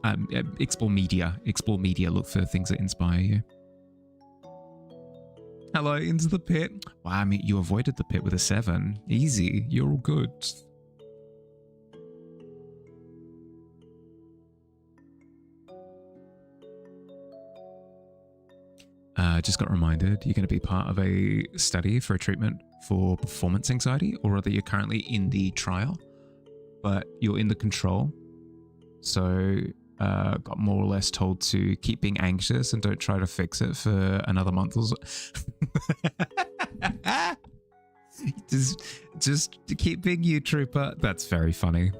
explore media. Look for things that inspire you. Hello, into the pit. Wow, I mean, you avoided the pit with a 7. Easy. You're all good. Just got reminded you're going to be part of a study for a treatment for performance anxiety, or rather you're currently in the trial, but you're in the control. So got more or less told to keep being anxious and don't try to fix it for another month or so. just keep being you, trooper. That's very funny.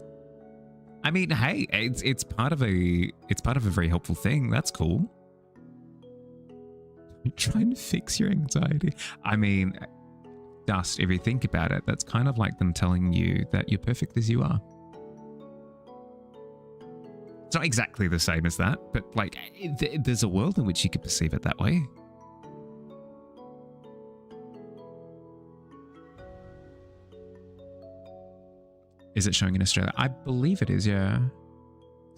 I mean, hey, it's part of a very helpful thing. That's cool. Trying to fix your anxiety. I mean, Dust, if you think about it, that's kind of like them telling you that you're perfect as you are. It's not exactly the same as that, but like there's a world in which you could perceive it that way. Is it showing in Australia? I believe it is, yeah.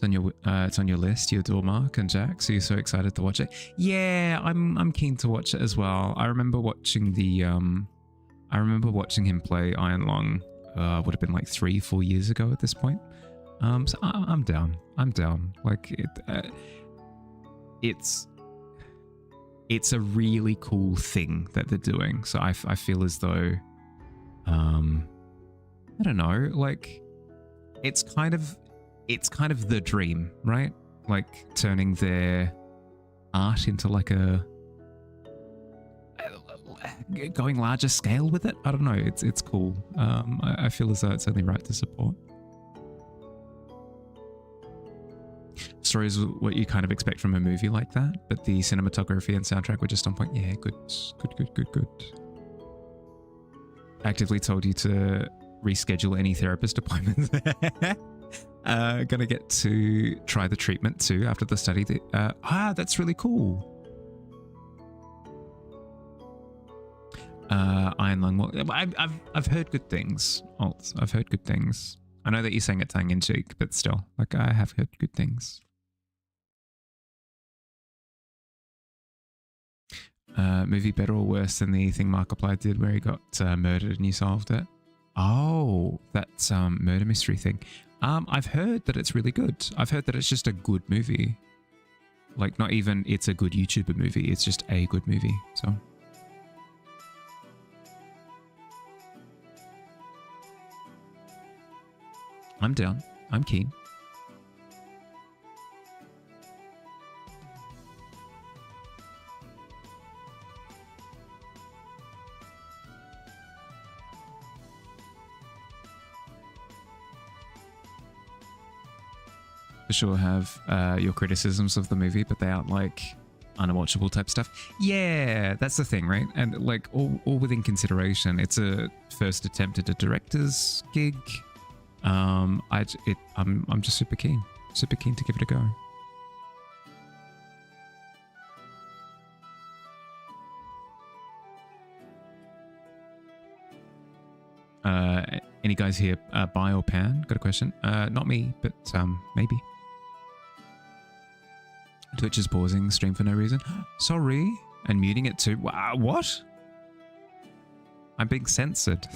It's on your list, your door, Mark and Jack. So you're so excited to watch it. Yeah, I'm keen to watch it as well. I remember watching him play Iron Lung. Would have been like 3-4 years ago at this point. So I'm down. Like it's a really cool thing that they're doing. So I feel as though, I don't know, like it's kind of the dream, right? Like turning their art into like going larger scale with it. I don't know. It's cool. I feel as though it's only right to support. Story is what you kind of expect from a movie like that, but the cinematography and soundtrack were just on point. Yeah, good. Actively told you to reschedule any therapist appointments. Gonna get to try the treatment too after the study. That's really cool. Iron Lung. Well, I've heard good things. I've heard good things. I know that you're saying it tongue in cheek, but still, like I have heard good things. Movie better or worse than the thing Markiplier did where he got murdered and you solved it? Oh, that's murder mystery thing. I've heard that it's really good. I've heard that it's just a good movie. Like not even it's a good YouTuber movie. It's just a good movie. So I'm down. I'm keen. For sure have your criticisms of the movie, but they aren't like unwatchable type stuff. Yeah, that's the thing, right? And like all within consideration. It's a first attempt at a director's gig. I'm just super keen to give it a go. Any guys here buy or pan? Got a question? Not me, but maybe. Twitch is pausing stream for no reason. Sorry, and muting it too. Wow, what? I'm being censored.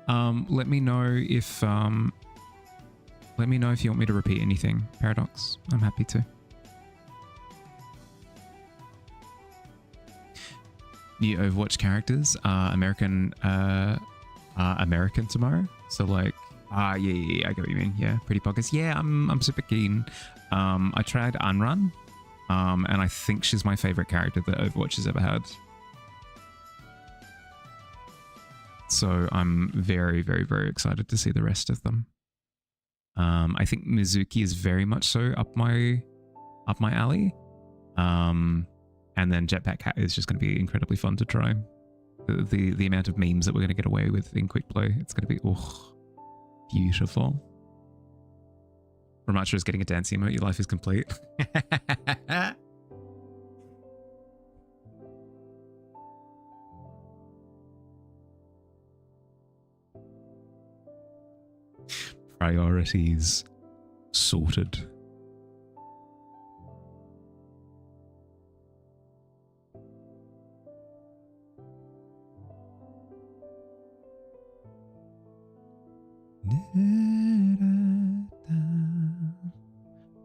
Let me know if you want me to repeat anything. Paradox, I'm happy to. New Overwatch characters are American tomorrow. So like, yeah, I get what you mean. Yeah, pretty pockets. Yeah, I'm super keen. I tried Unrun, and I think she's my favorite character that Overwatch has ever had. So I'm very, very, very excited to see the rest of them. I think Mizuki is very much so up my alley. And then Jetpack Hat is just going to be incredibly fun to try. The amount of memes that we're going to get away with in quick play, it's going to be beautiful. Ramacha is getting a dance emote. Your life is complete. Priorities sorted.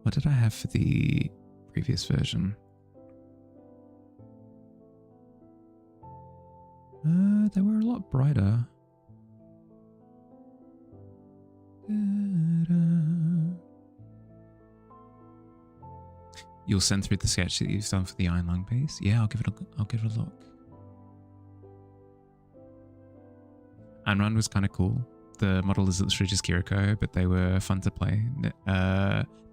What did I have for the previous version? They were a lot brighter. You'll send through the sketch that you've done for the Iron Lung piece? Yeah, I'll give it a look. Iron Run was kind of cool. The model is literally just Kiriko, but they were fun to play.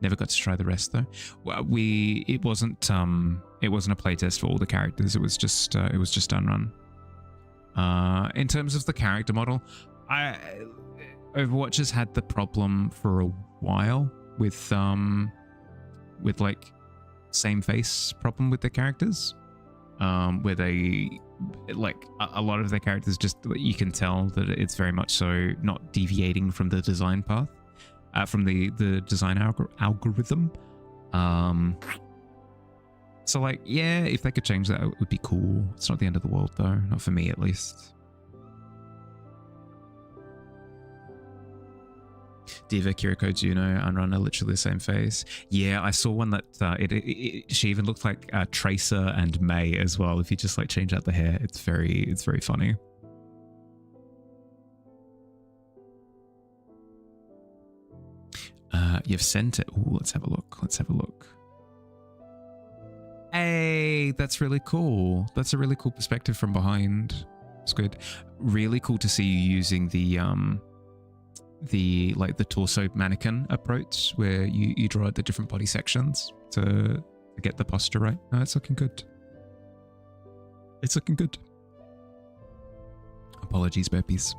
Never got to try the rest though. Well, it wasn't a playtest for all the characters. It was just Unrun. In terms of the character model, Overwatch has had the problem for a while with like same face problem with their characters, where they like a lot of their characters just, you can tell that it's very much so not deviating from the design path, from the design algorithm. So like, yeah, if they could change that, it would be cool. It's not the end of the world though, not for me at least. Diva, Kiriko, Juno, Unrun are literally the same face. Yeah, I saw one that she even looked like Tracer and May as well. If you just like change out the hair, it's very funny. You've sent it. Ooh, let's have a look. Hey, that's really cool. That's a really cool perspective from behind. Squid. Really cool to see you using the torso mannequin approach, where you draw out the different body sections to get the posture right. No, it's looking good. It's looking good. Apologies, burpees.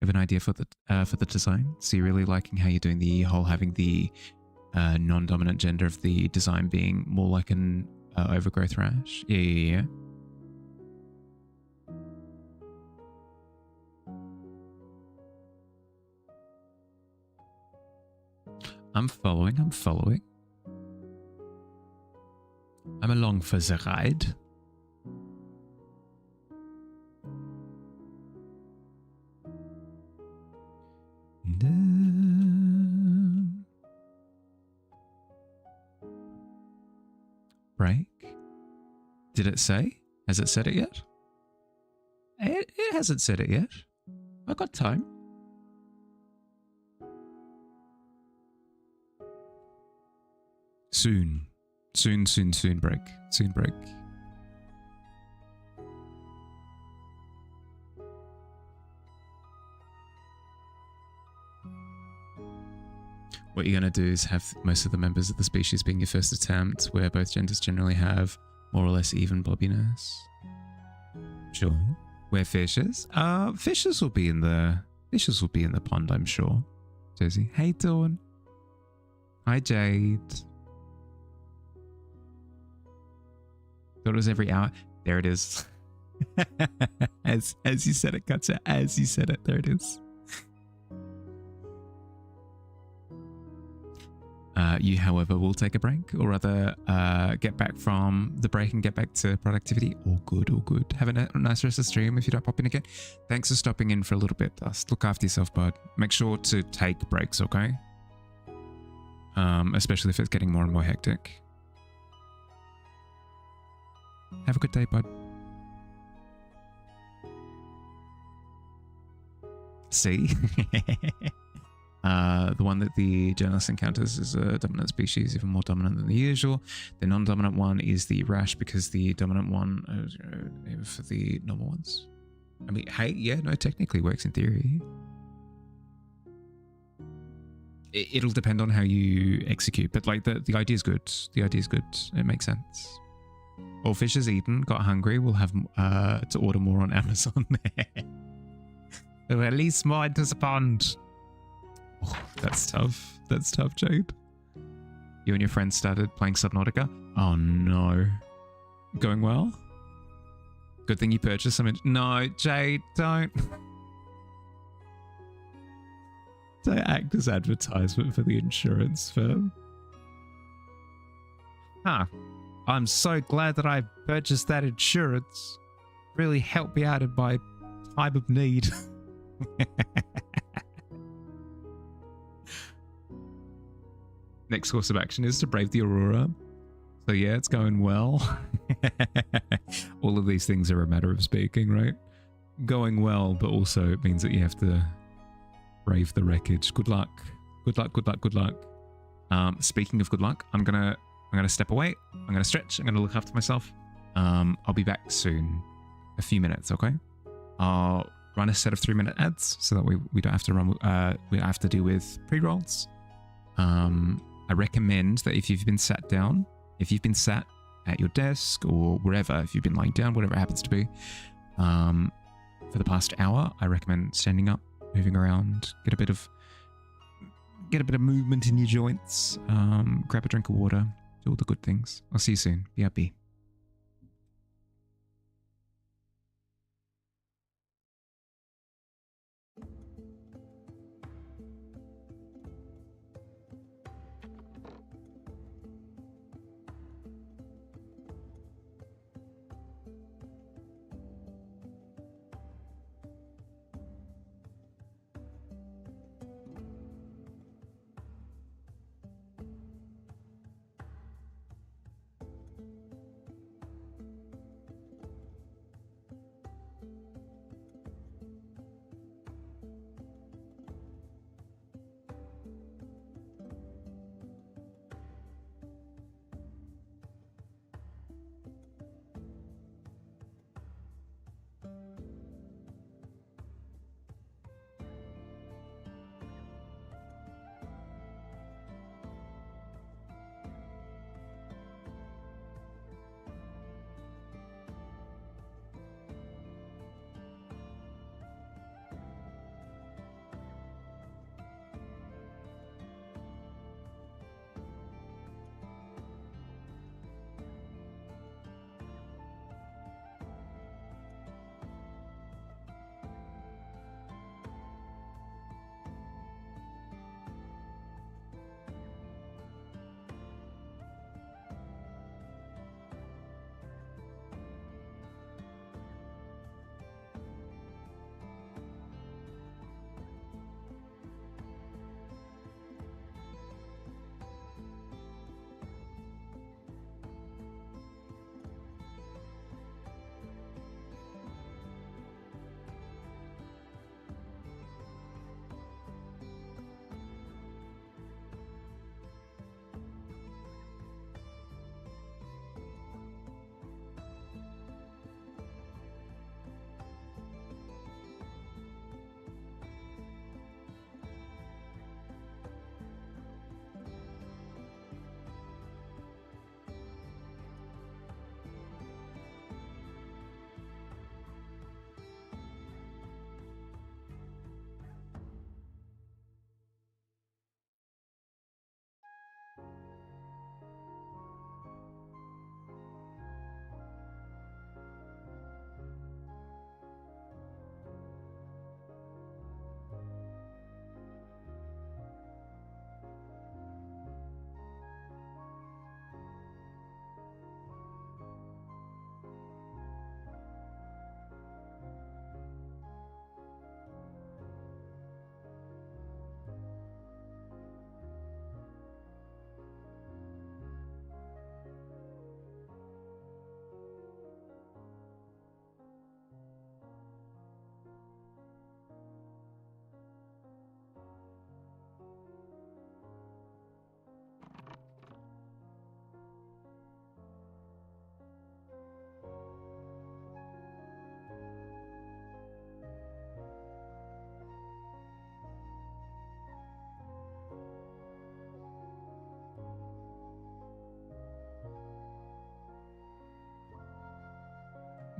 have an idea for the design? So you're really liking how you're doing the whole having the non-dominant gender of the design being more like an overgrowth rash? Yeah. I'm following. I'm along for the ride. Break? Did it say? Has it said it yet? It hasn't said it yet. I got time. Soon break. Soon break. What you're going to do is have most of the members of the species being your first attempt, where both genders generally have more or less even bobbiness. Sure. Where fishes? Fishes will be in the pond, I'm sure. Josie. Hey Dawn. Hi Jade. Thought it was every hour. There it is. as you said it, Katja. As you said it, there it is. You, however, will take a break, or rather get back from the break and get back to productivity. All good, all good. Have a nice rest of the stream if you don't pop in again. Thanks for stopping in for a little bit, Dust. Look after yourself, bud. Make sure to take breaks, okay? Especially if it's getting more and more hectic. Have a good day, bud. See? The one that the journalist encounters is a dominant species, even more dominant than the usual. The non-dominant one is the rash, because the dominant one for the normal ones. I mean, hey, yeah, no, technically works in theory. It'll depend on how you execute, but like the idea is good. The idea is good. It makes sense. All fish is eaten, got hungry. We'll have to order more on Amazon. At least more into the pond. Oh, that's tough. That's tough, Jade. You and your friends started playing Subnautica? Oh no. Going well? Good thing you purchased some. No, Jade, don't. Don't act as advertisement for the insurance firm. Huh. I'm so glad that I purchased that insurance. Really helped me out in my time of need. Next course of action is to brave the Aurora. So yeah, it's going well. All of these things are a matter of speaking, right? Going well, but also it means that you have to brave the wreckage. Good luck. Good luck, good luck, good luck. Speaking of good luck, I'm gonna step away. I'm gonna stretch. I'm gonna look after myself. I'll be back soon. A few minutes, okay? I'll run a set of 3-minute ads so that we don't have to run. We don't have to deal with pre-rolls. I recommend that if you've been sat down, if you've been sat at your desk or wherever, if you've been lying down, whatever it happens to be, for the past hour, I recommend standing up, moving around, get a bit of movement in your joints, grab a drink of water, do all the good things. I'll see you soon. Be happy.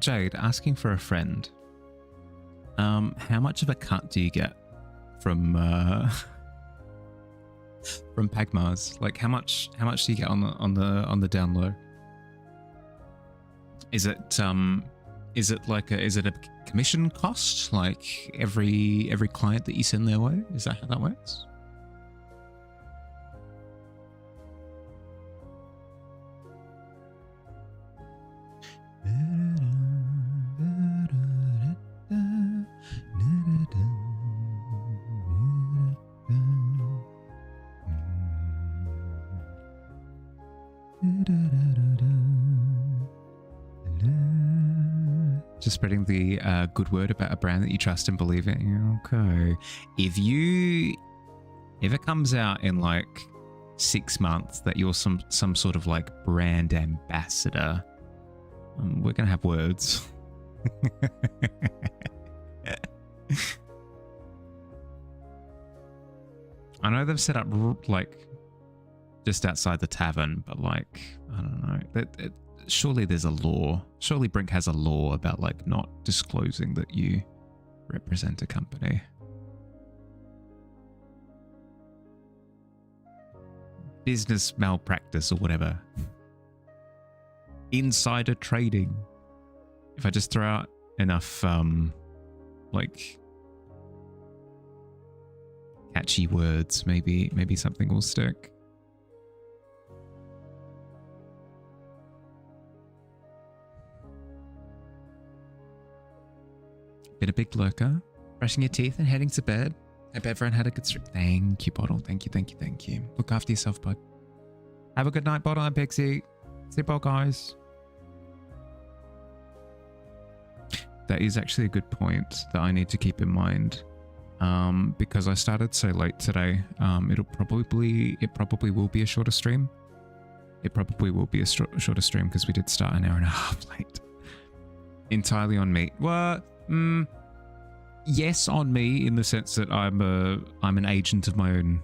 Jade, asking for a friend. How much of a cut do you get from from Pagmars? Like, how much do you get on the down low? Is it a commission cost? Like every client that you send their way? Is that how that works? Just spreading the good word about a brand that you trust and believe in. Okay. If it comes out in like 6 months that you're some sort of like brand ambassador, we're gonna have words. I know they've set up like just outside the tavern, but like I don't know. Surely there's a law. Surely Brink has a law about like not disclosing that you represent a company. Business malpractice or whatever. Insider trading. If I just throw out enough like catchy words, maybe something will stick. Been a big lurker, brushing your teeth and heading to bed. Hope everyone had a good sleep. Thank you, Bottle. Thank you. Look after yourself, bud. Have a good night, Bottle and Pixie. Sleep well, guys. That is actually a good point that I need to keep in mind. Because I started so late today, it probably will be a shorter stream. It probably will be a shorter stream because we did start an hour and a half late. Entirely on me. What? Yes, on me in the sense that I'm an agent of my own,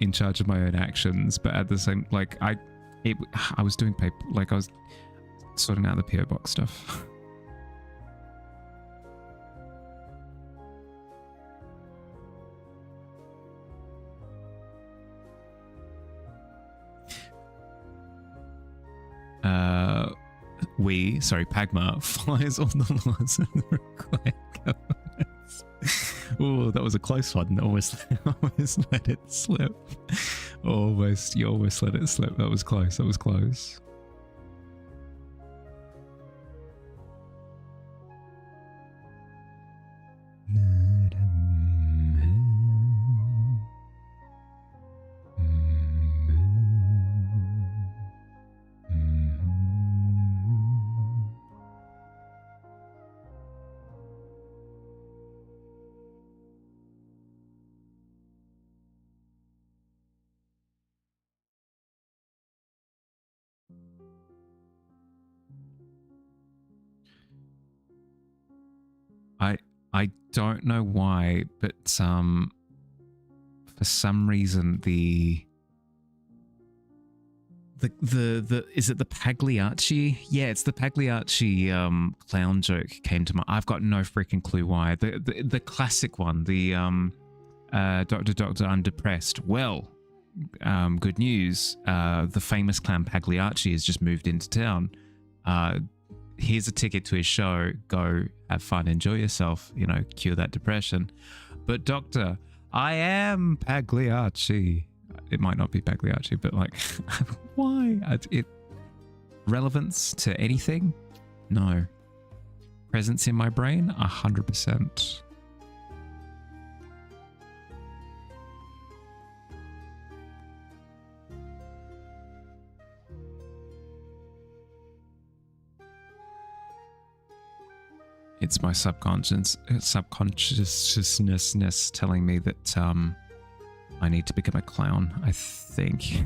in charge of my own actions. But at the same, like I was doing paper, like I was sorting out the PO box stuff. Pagma follows all the laws of the required governments. Oh, that was a close one. Almost let it slip. You almost let it slip. That was close. I don't know why, but for some reason the is it the Pagliacci? Yeah, it's the Pagliacci clown joke came to mind. I've got no freaking clue why. The classic one, the Doctor, I'm depressed. Well, good news. The famous clown Pagliacci has just moved into town. Here's a ticket to his show. Go have fun, enjoy yourself, cure that depression. But Doctor, I am Pagliacci. It might not be Pagliacci, but like, why? Relevance to anything? No. Presence in my brain? 100%. It's my subconsciousness telling me that I need to become a clown. I think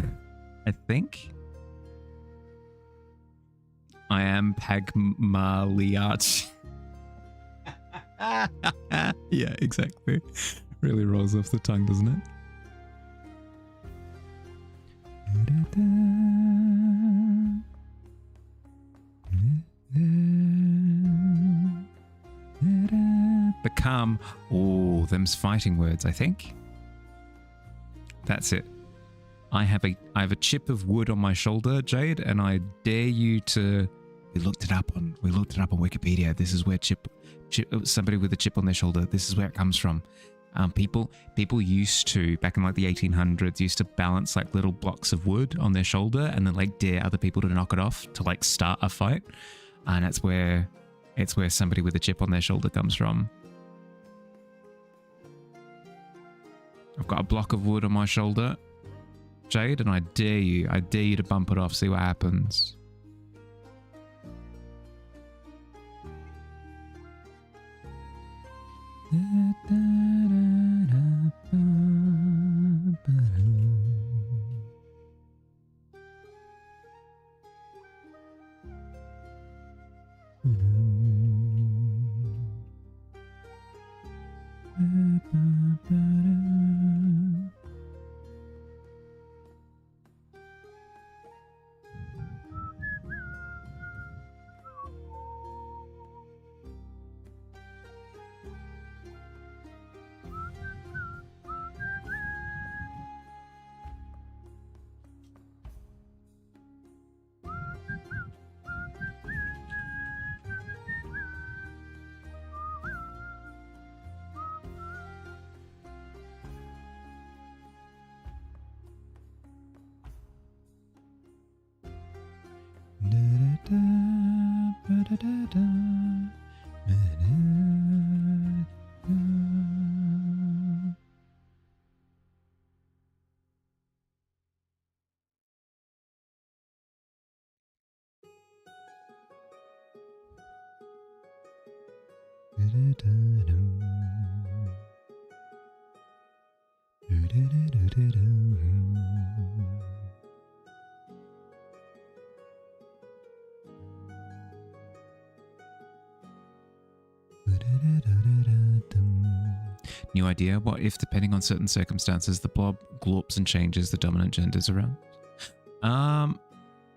I am Pagmaliarch. Yeah, exactly. Really rolls off the tongue, doesn't it? come. Oh, them's fighting words, I think. That's it. I have a chip of wood on my shoulder, Jade, and I dare you to. We looked it up on Wikipedia. This is where somebody with a chip on their shoulder. This is where it comes from. People used to, back in like the 1800s, used to balance like little blocks of wood on their shoulder and then like dare other people to knock it off to like start a fight. And it's where somebody with a chip on their shoulder comes from. I've got a block of wood on my shoulder, Jade, and I dare you to bump it off, see what happens. New idea? What if, depending on certain circumstances, the blob glorps and changes the dominant genders around?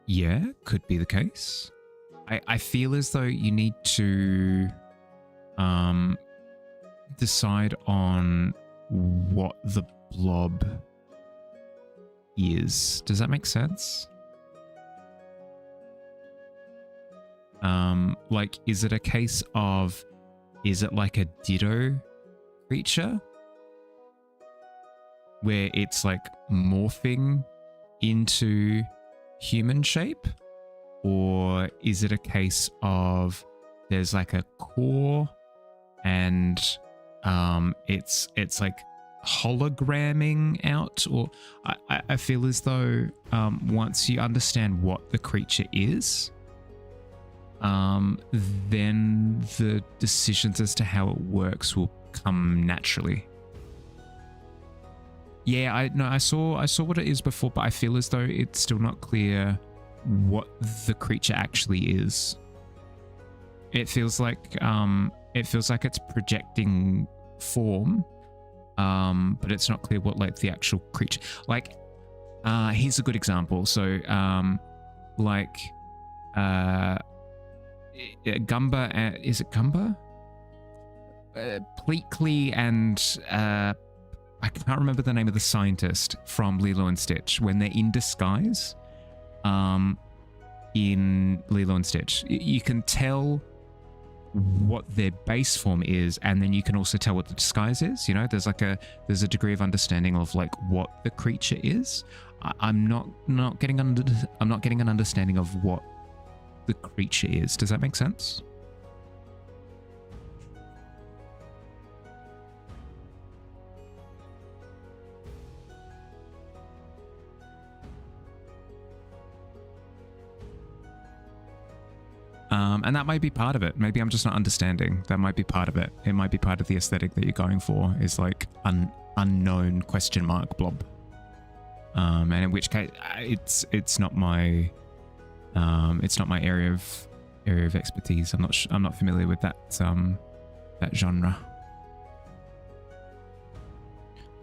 Yeah, could be the case. I feel as though you need to decide on what the blob is. Does that make sense? Like, is it a case of, is it like a ditto creature where it's like morphing into human shape? Or is it a case of there's like a core and it's like hologramming out? Or I feel as though once you understand what the creature is, then the decisions as to how it works will come naturally. Yeah, I saw what it is before, but I feel as though it's still not clear what the creature actually is. It feels like it's projecting form, but it's not clear what like the actual creature. Like, here's a good example. So, Gumba, is it Gumba? Pleakley and I can't remember the name of the scientist from Lilo and Stitch, when they're in disguise. In Lilo and Stitch, you can tell what their base form is, and then you can also tell what the disguise is. You know, there's a degree of understanding of like what the creature is. I'm not getting an understanding of what the creature is. Does that make sense? And that might be part of it. Maybe I'm just not understanding. That might be part of it. It might be part of the aesthetic that you're going for, is like unknown question mark blob. And in which case, it's not my area of expertise. I'm not familiar with that genre.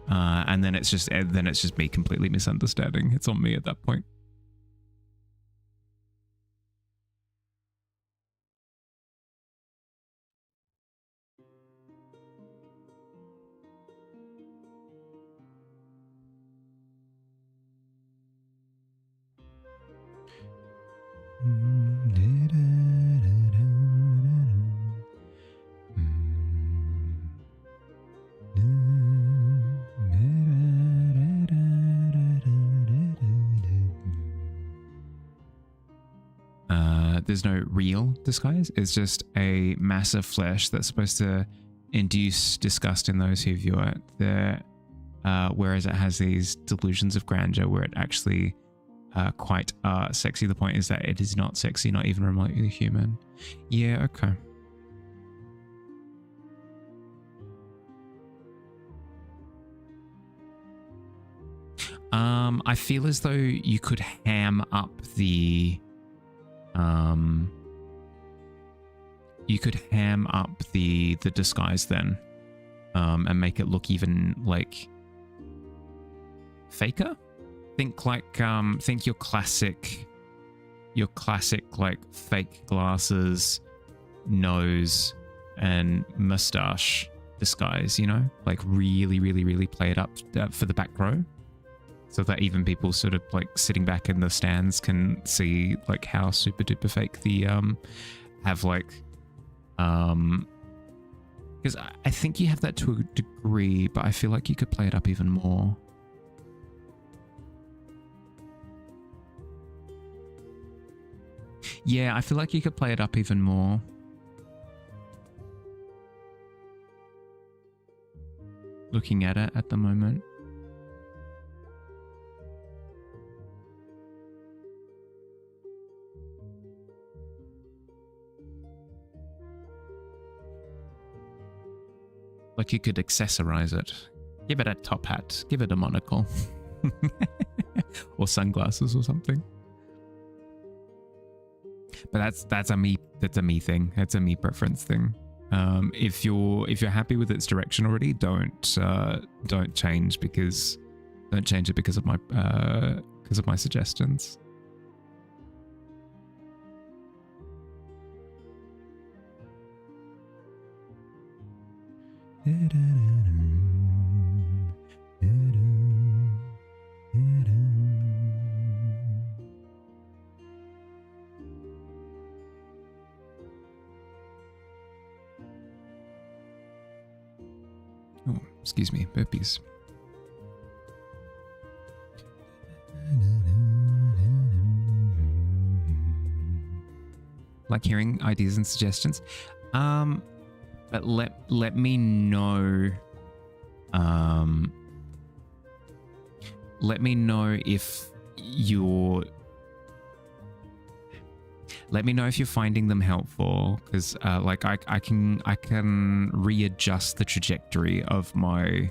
And then it's just me completely misunderstanding. It's on me at that point. there's no real disguise. It's just a mass of flesh that's supposed to induce disgust in those who view it. Whereas it has these delusions of grandeur where it actually quite sexy. The point is that it is not sexy, not even remotely human. Yeah, okay. I feel as though you could ham up the disguise then, and make it look even like faker. Think your classic like fake glasses, nose, and mustache disguise. You know, like really play it up for the back row, so that even people sort of like sitting back in the stands can see like how super duper fake the have like because I think you have that to a degree, but I feel like you could play it up even more. Yeah, I feel like you could play it up even more. Looking at it at the moment. Like you could accessorize it. Give it a top hat. Give it a monocle. Or sunglasses or something. But that's a me thing. That's a me preference thing. If you're happy with its direction already, don't change it because of my suggestions. Oh, excuse me, burpees. Like hearing ideas and suggestions. But let me know. Let me know if you're. Let me know if you're finding them helpful, because like I can readjust the trajectory of my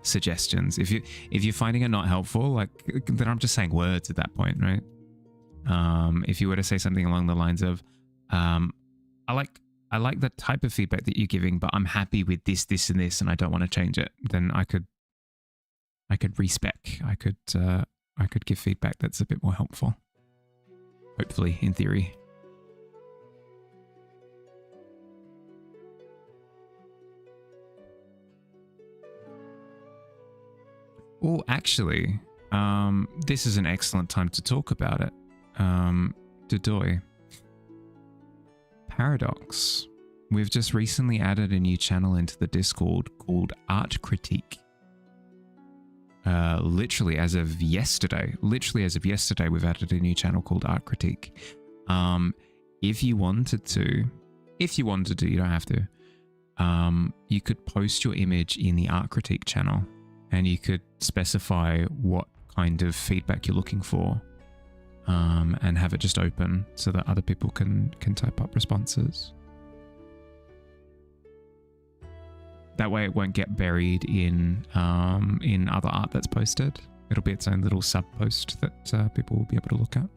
suggestions. If you're finding it not helpful, like then I'm just saying words at that point, right? If you were to say something along the lines of, I like the type of feedback that you're giving, but I'm happy with this, and this, and I don't want to change it, then I could respec. I could give feedback that's a bit more helpful. Hopefully, in theory. Oh, actually, this is an excellent time to talk about it. Dodoy. Paradox. We've just recently added a new channel into the Discord called Art Critique. Literally as of yesterday, we've added a new channel called Art Critique. If you wanted to, you don't have to. You could post your image in the Art Critique channel, and you could specify what kind of feedback you're looking for, and have it just open so that other people can type up responses. That way it won't get buried in other art that's posted. It'll be its own little sub post that people will be able to look at.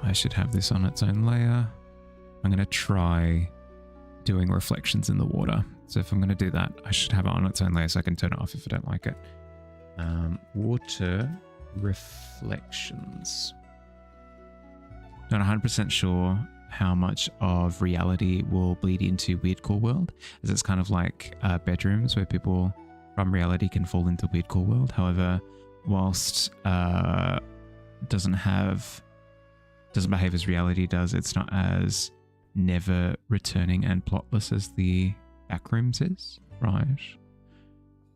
I should have this on its own layer. I'm going to try doing reflections in the water. So if I'm going to do that, I should have it on its own layer so I can turn it off if I don't like it. Water reflections. Not 100% sure how much of reality will bleed into Weird Core World, as it's kind of like bedrooms where people from reality can fall into Weird Core World. However, whilst doesn't behave as reality does, it's not as never returning and plotless as the backrooms is, right?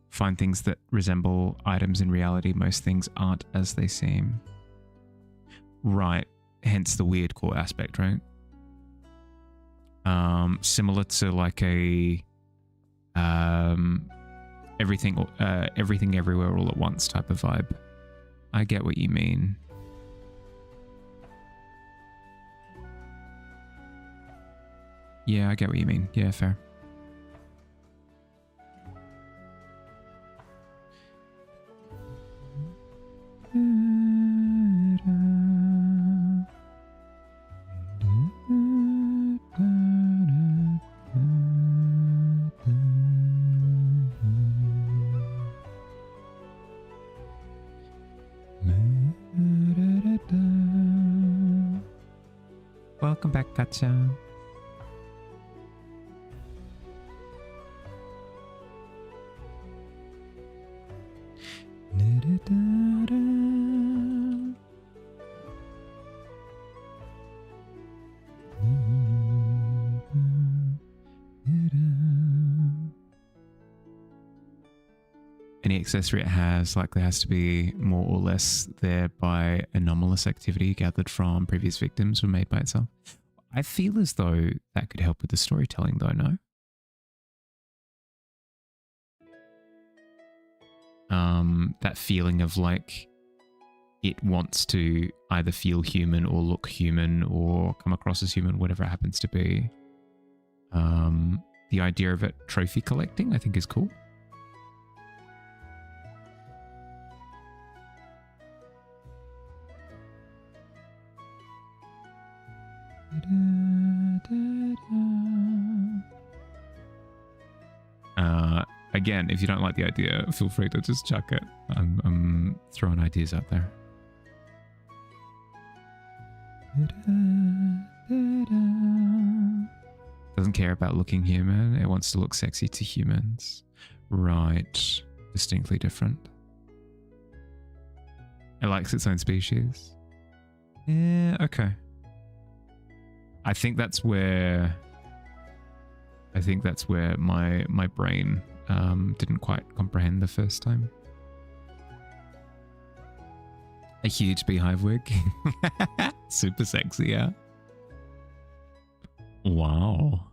Find things that resemble items in reality. Most things aren't as they seem. Right, hence the weird core aspect, right? Similar to like a everything everywhere all at once type of vibe. I get what you mean. Yeah, I get what you mean. Yeah, fair. Welcome back, Katja. Any accessory it has likely has to be more or less there by anomalous activity gathered from previous victims or made by itself. I feel as though that could help with the storytelling though, no? That feeling of like it wants to either feel human or look human or come across as human, whatever it happens to be. The idea of it trophy collecting I think is cool. Again, if you don't like the idea, feel free to just chuck it. I'm throwing ideas out there. Doesn't care about looking human. It wants to look sexy to humans. Right. Distinctly different. It likes its own species. Yeah, okay. I think that's where my brain didn't quite comprehend the first time. A huge beehive wig. Super sexy, yeah. Wow.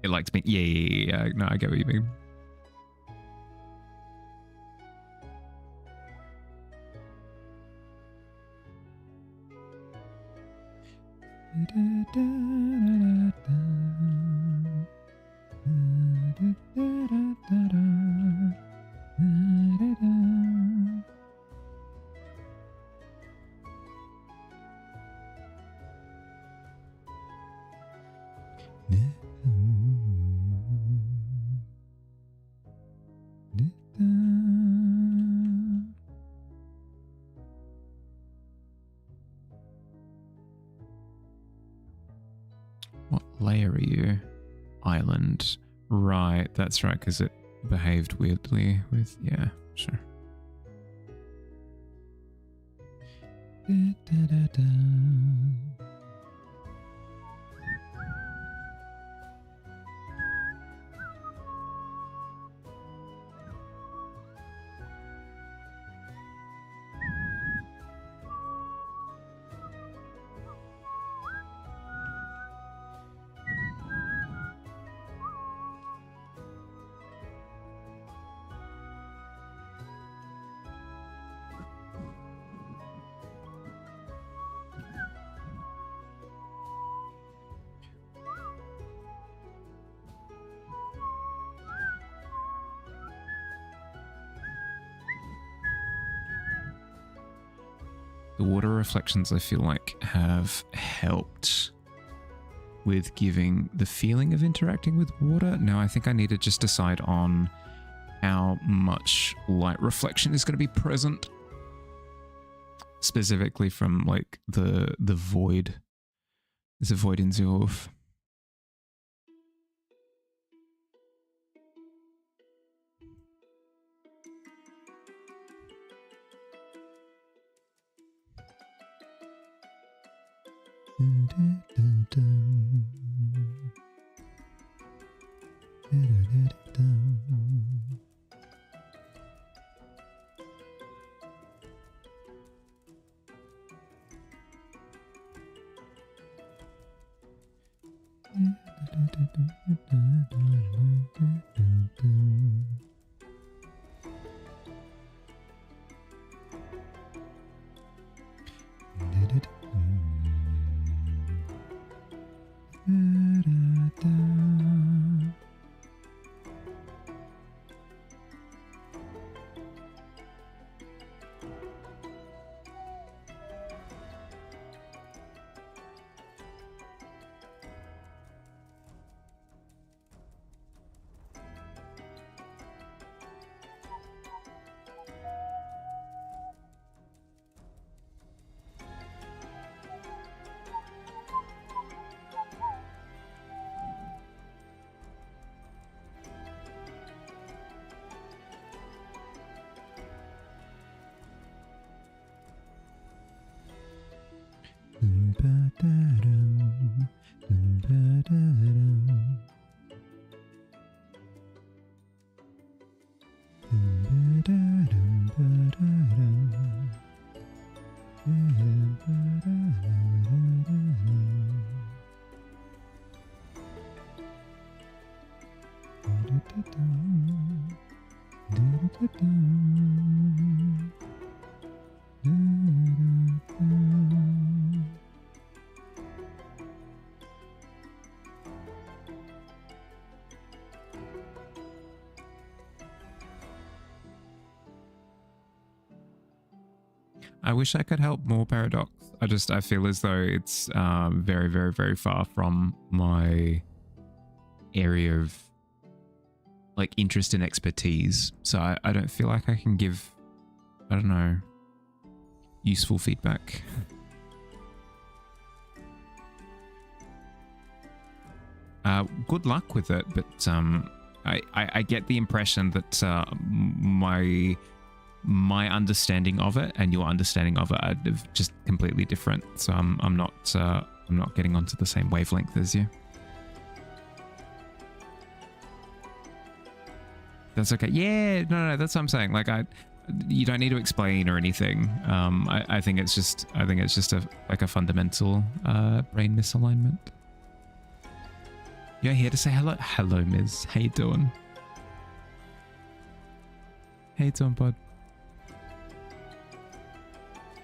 It likes me. Yeah. No, I get what you mean. What layer are you? Island. Right, that's right, because it behaved weirdly with... Yeah, sure. The water reflections, I feel like, have helped with giving the feeling of interacting with water. No, I think I need to just decide on how much light reflection is going to be present, specifically from like the void. There's a void in Zulf. I wish I could help more, Paradox. I feel as though it's very, very, very far from my area of like interest and expertise. So I don't feel like I can give, I don't know, useful feedback. Good luck with it, but I get the impression that my understanding of it and your understanding of it are just completely different. So I'm not getting onto the same wavelength as you. That's okay. Yeah, no, that's what I'm saying. Like you don't need to explain or anything. I think it's just a fundamental brain misalignment. You're here to say hello. Hello, Miz. How you doing? How you doing, bud?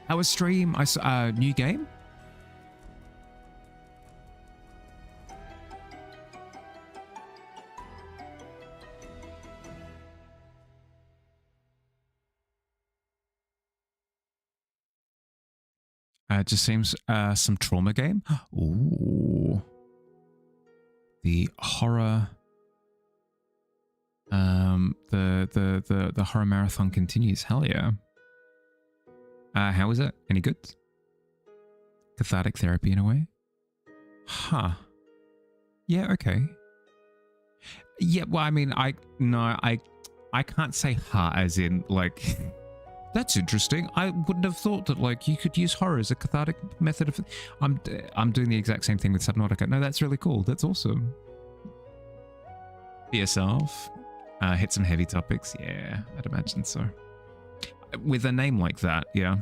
Our stream, I saw new game. It just seems some trauma game. Ooh, the horror. The horror marathon continues. Hell yeah. How is it? Any good? Cathartic therapy in a way? Huh. Yeah, okay. Yeah, well, I mean, I can't say huh as in, like, that's interesting. I wouldn't have thought that, like, you could use horror as a cathartic method of... I'm doing the exact same thing with Subnautica. No, that's really cool. That's awesome. Be yourself. Hit some heavy topics. Yeah, I'd imagine so. With a name like that, yeah.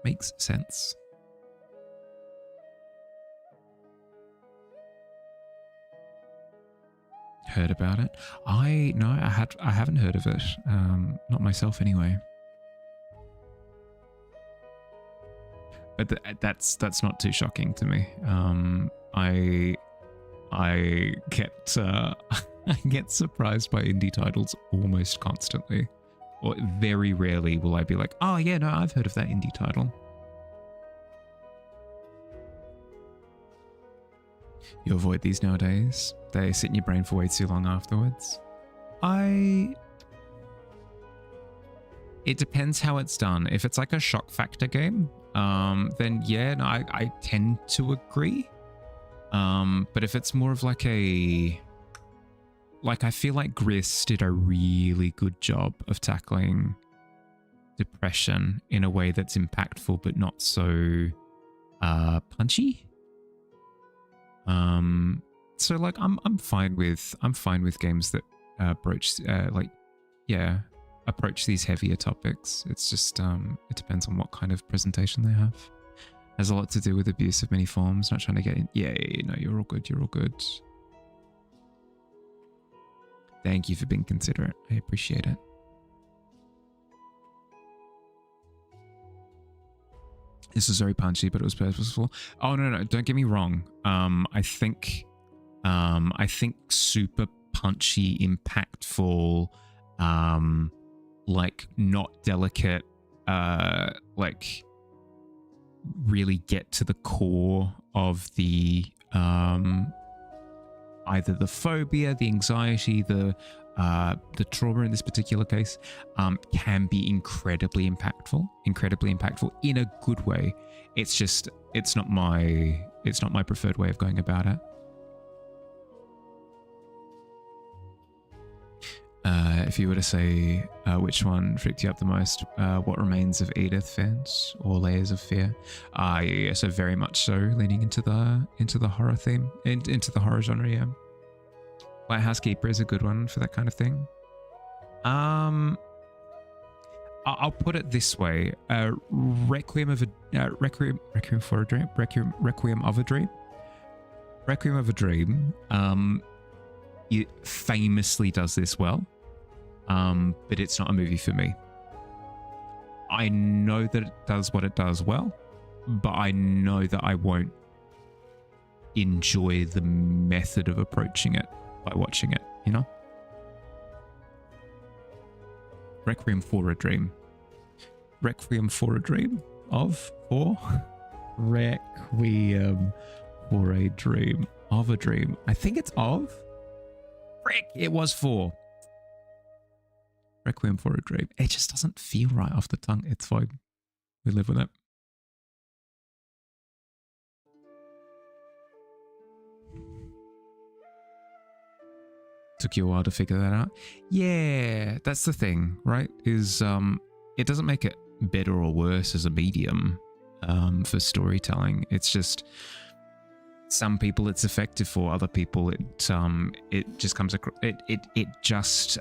Makes sense. Heard about it? No, I haven't heard of it. Not myself anyway. But that's not too shocking to me. I get I get surprised by indie titles almost constantly. Or very rarely will I be like, oh yeah, no, I've heard of that indie title. You avoid these nowadays. They sit in your brain for way too long afterwards. It depends how it's done. If it's like a shock factor game, then yeah, no, I tend to agree. But if it's more of like I feel like Gris did a really good job of tackling depression in a way that's impactful but not so punchy. So like I'm fine with games that approach these heavier topics. It's just it depends on what kind of presentation they have. Has a lot to do with abuse of many forms. Not trying to get in. Yeah, no, you're all good. You're all good. Thank you for being considerate. I appreciate it. This was very punchy, but it was purposeful. Oh no, don't get me wrong. I think super punchy, impactful, like not delicate, like really get to the core of the either the phobia, the anxiety, the trauma in this particular case, can be incredibly impactful in a good way. It's just it's not my preferred way of going about it. If you were to say which one freaked you up the most, What Remains of Edith fans or Layers of Fear? Yeah, so very much so leaning into the horror theme, into the horror genre. Yeah. Lighthouse Keeper is a good one for that kind of thing. I'll put it this way: Requiem of a Dream. It famously does this well, but it's not a movie for me. I know that it does what it does well, but I know that I won't enjoy the method of approaching it by watching it, you know? Requiem for a Dream. Requiem for a Dream of a Dream. I think it's of. Frick, it was for. Requiem for a Dream. It just doesn't feel right off the tongue. It's fine. We live with it. Took you a while to figure that out. Yeah, that's the thing, right? Is it doesn't make it better or worse as a medium for storytelling. It's just some people it's effective for, other people it just comes across it just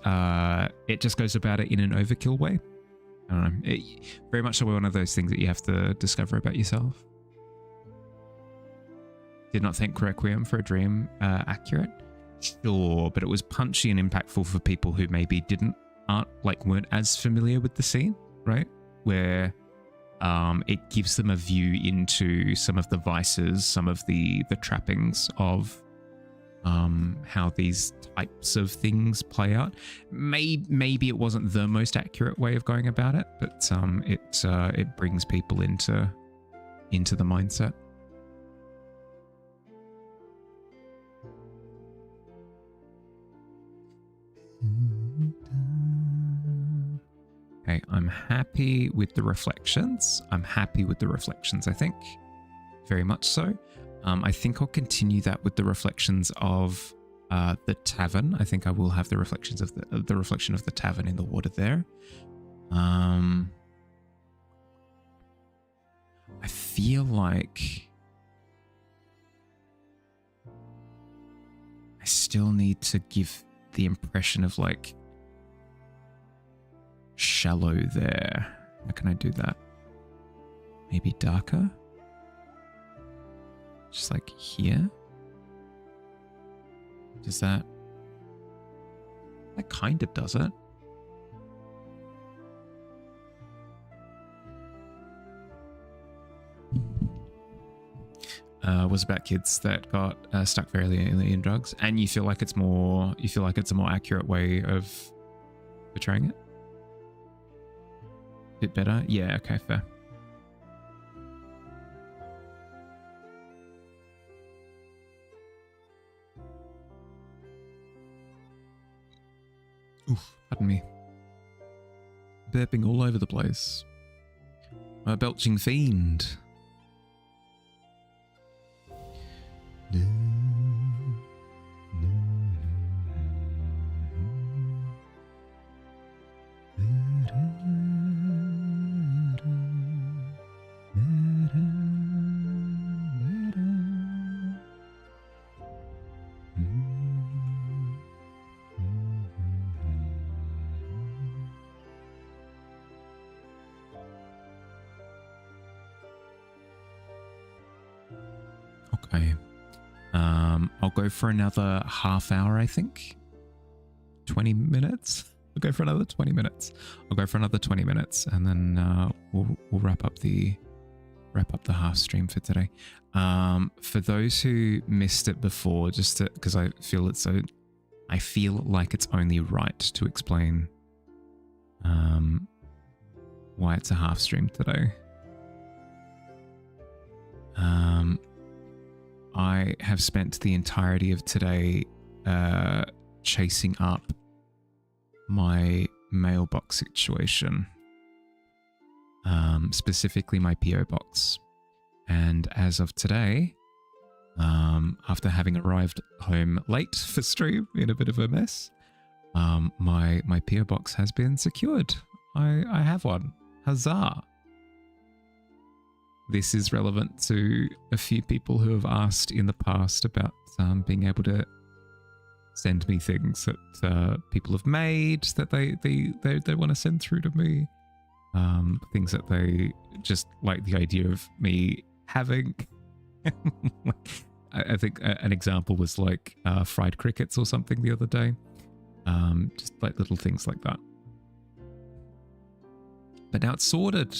goes about it in an overkill way. I don't know. Very much so one of those things that you have to discover about yourself. Did not think Requiem for a Dream accurate. Sure, but it was punchy and impactful for people who maybe weren't as familiar with the scene, right? Where it gives them a view into some of the vices, some of the trappings of how these types of things play out. Maybe it wasn't the most accurate way of going about it, but it brings people into the mindset. Okay, I'm happy with the reflections. I think. Very much so. I think I'll continue that with the reflections of the tavern. I think I will have the reflections of the reflection of the tavern in the water there. I feel like I still need to give the impression of like shallow there. How can I do that? Maybe darker? Just like here? Does that kind of does it. Was about kids that got stuck very early in drugs, and you feel like it's a more accurate way of portraying it. Bit better, yeah. Okay, fair. Oof, pardon me. Burping all over the place. A belching fiend. Okay. I'll go for another half hour, I think. 20 minutes. I'll go for another 20 minutes. I'll go for another 20 minutes, and then we'll wrap up the half stream for today. For those who missed it before, just because I feel like it's only right to explain why it's a half stream today. I have spent the entirety of today chasing up my mailbox situation, specifically my PO box. And as of today, after having arrived home late for stream in a bit of a mess, my PO box has been secured. I have one. Huzzah! This is relevant to a few people who have asked in the past about being able to send me things that people have made that they want to send through to me. Things that they just like the idea of me having. I think an example was like fried crickets or something the other day. Just like little things like that. But now it's sorted.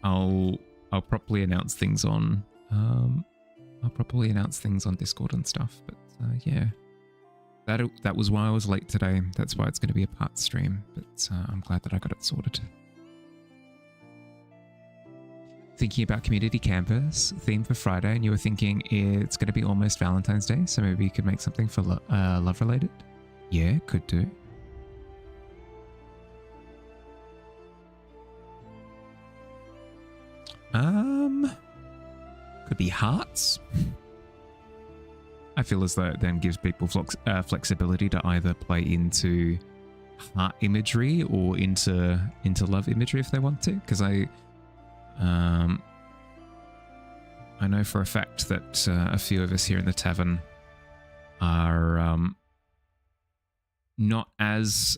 I'll properly announce things on Discord and stuff. But yeah, that was why I was late today. That's why it's going to be a part stream. But I'm glad that I got it sorted. Thinking about community campus theme for Friday, and you were thinking it's going to be almost Valentine's Day, so maybe you could make something for love related. Yeah, could do. Could be hearts. I feel as though it then gives people flexibility to either play into heart imagery or into love imagery if they want to. Because I know for a fact that a few of us here in the tavern are not as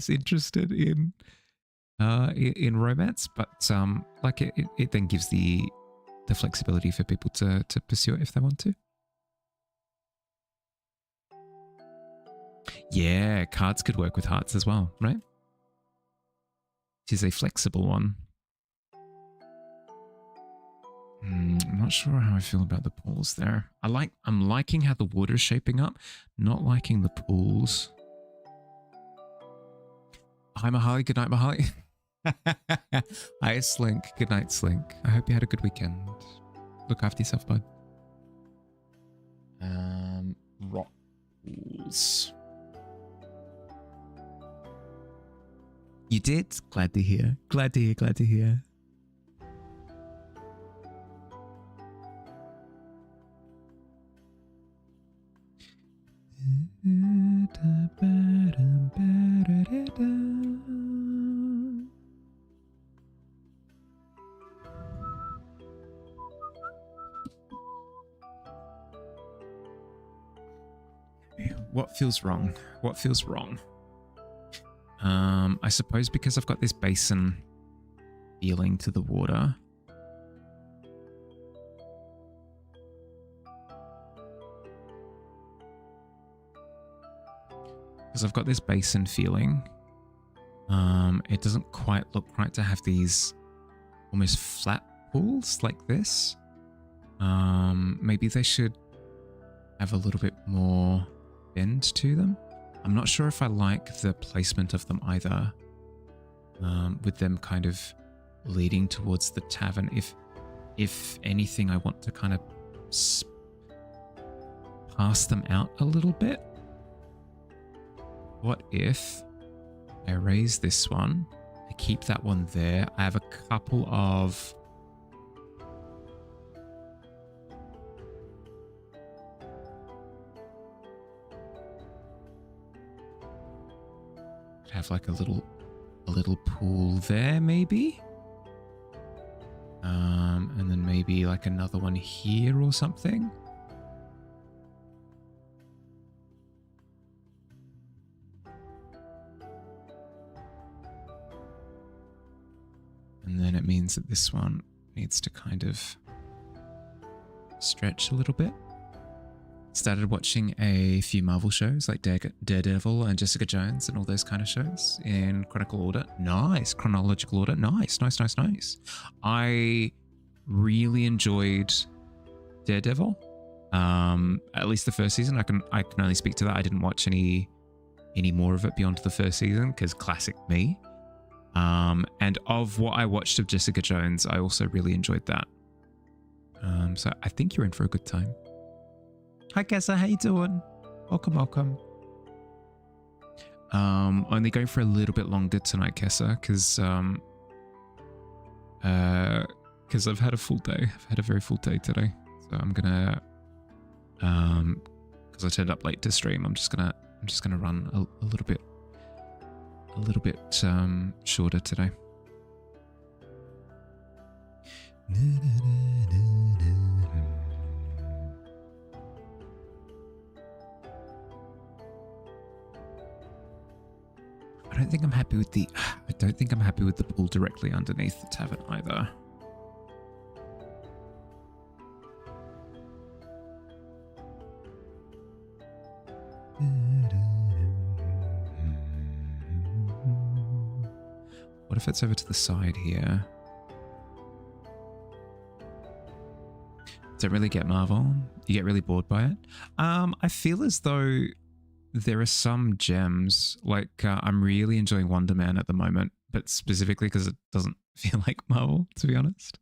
interested in romance, but like it then gives the flexibility for people to pursue it if they want to. Yeah, cards could work with hearts as well, right? It is a flexible one. I'm not sure how I feel about the pools there. I'm liking how the water's shaping up, not liking the pools. Hi Mahali, good night Mahali. Hi Slink, good night Slink. I hope you had a good weekend. Look after yourself, bud. Rolls. You did? Glad to hear. Glad to hear, glad to hear. What feels wrong? What feels wrong? I suppose because I've got this basin feeling to the water. Because I've got this basin feeling. It doesn't quite look right to have these almost flat pools like this. Maybe they should have a little bit more bend to them. I'm not sure if I like the placement of them either, with them kind of leading towards the tavern. If anything, I want to kind of pass them out a little bit. what if I erase this one? I keep that one there. I have a couple of... have like a little pool there, maybe. And then maybe like another one here or something. And then it means that this one needs to kind of stretch a little bit. Started watching a few Marvel shows like Daredevil and Jessica Jones and all those kind of shows in chronological order. Nice. Chronological order. Nice. I really enjoyed Daredevil. At least the first season. I can only speak to that. I didn't watch any more of it beyond the first season because classic me. And of what I watched of Jessica Jones, I also really enjoyed that. So I think you're in for a good time. Hi, Kessa. How you doing? Welcome. Only going for a little bit longer tonight, Kessa, because I've had a full day. I've had a very full day today. So I'm gonna, because I turned up late to stream, I'm just gonna run a little bit shorter today. I don't think I'm happy with the pool directly underneath the tavern either. What if it's over to the side here? Don't really get Marvel. You get really bored by it. I feel as though there are some gems, like I'm really enjoying Wonder Man at the moment, but specifically because it doesn't feel like Marvel, to be honest.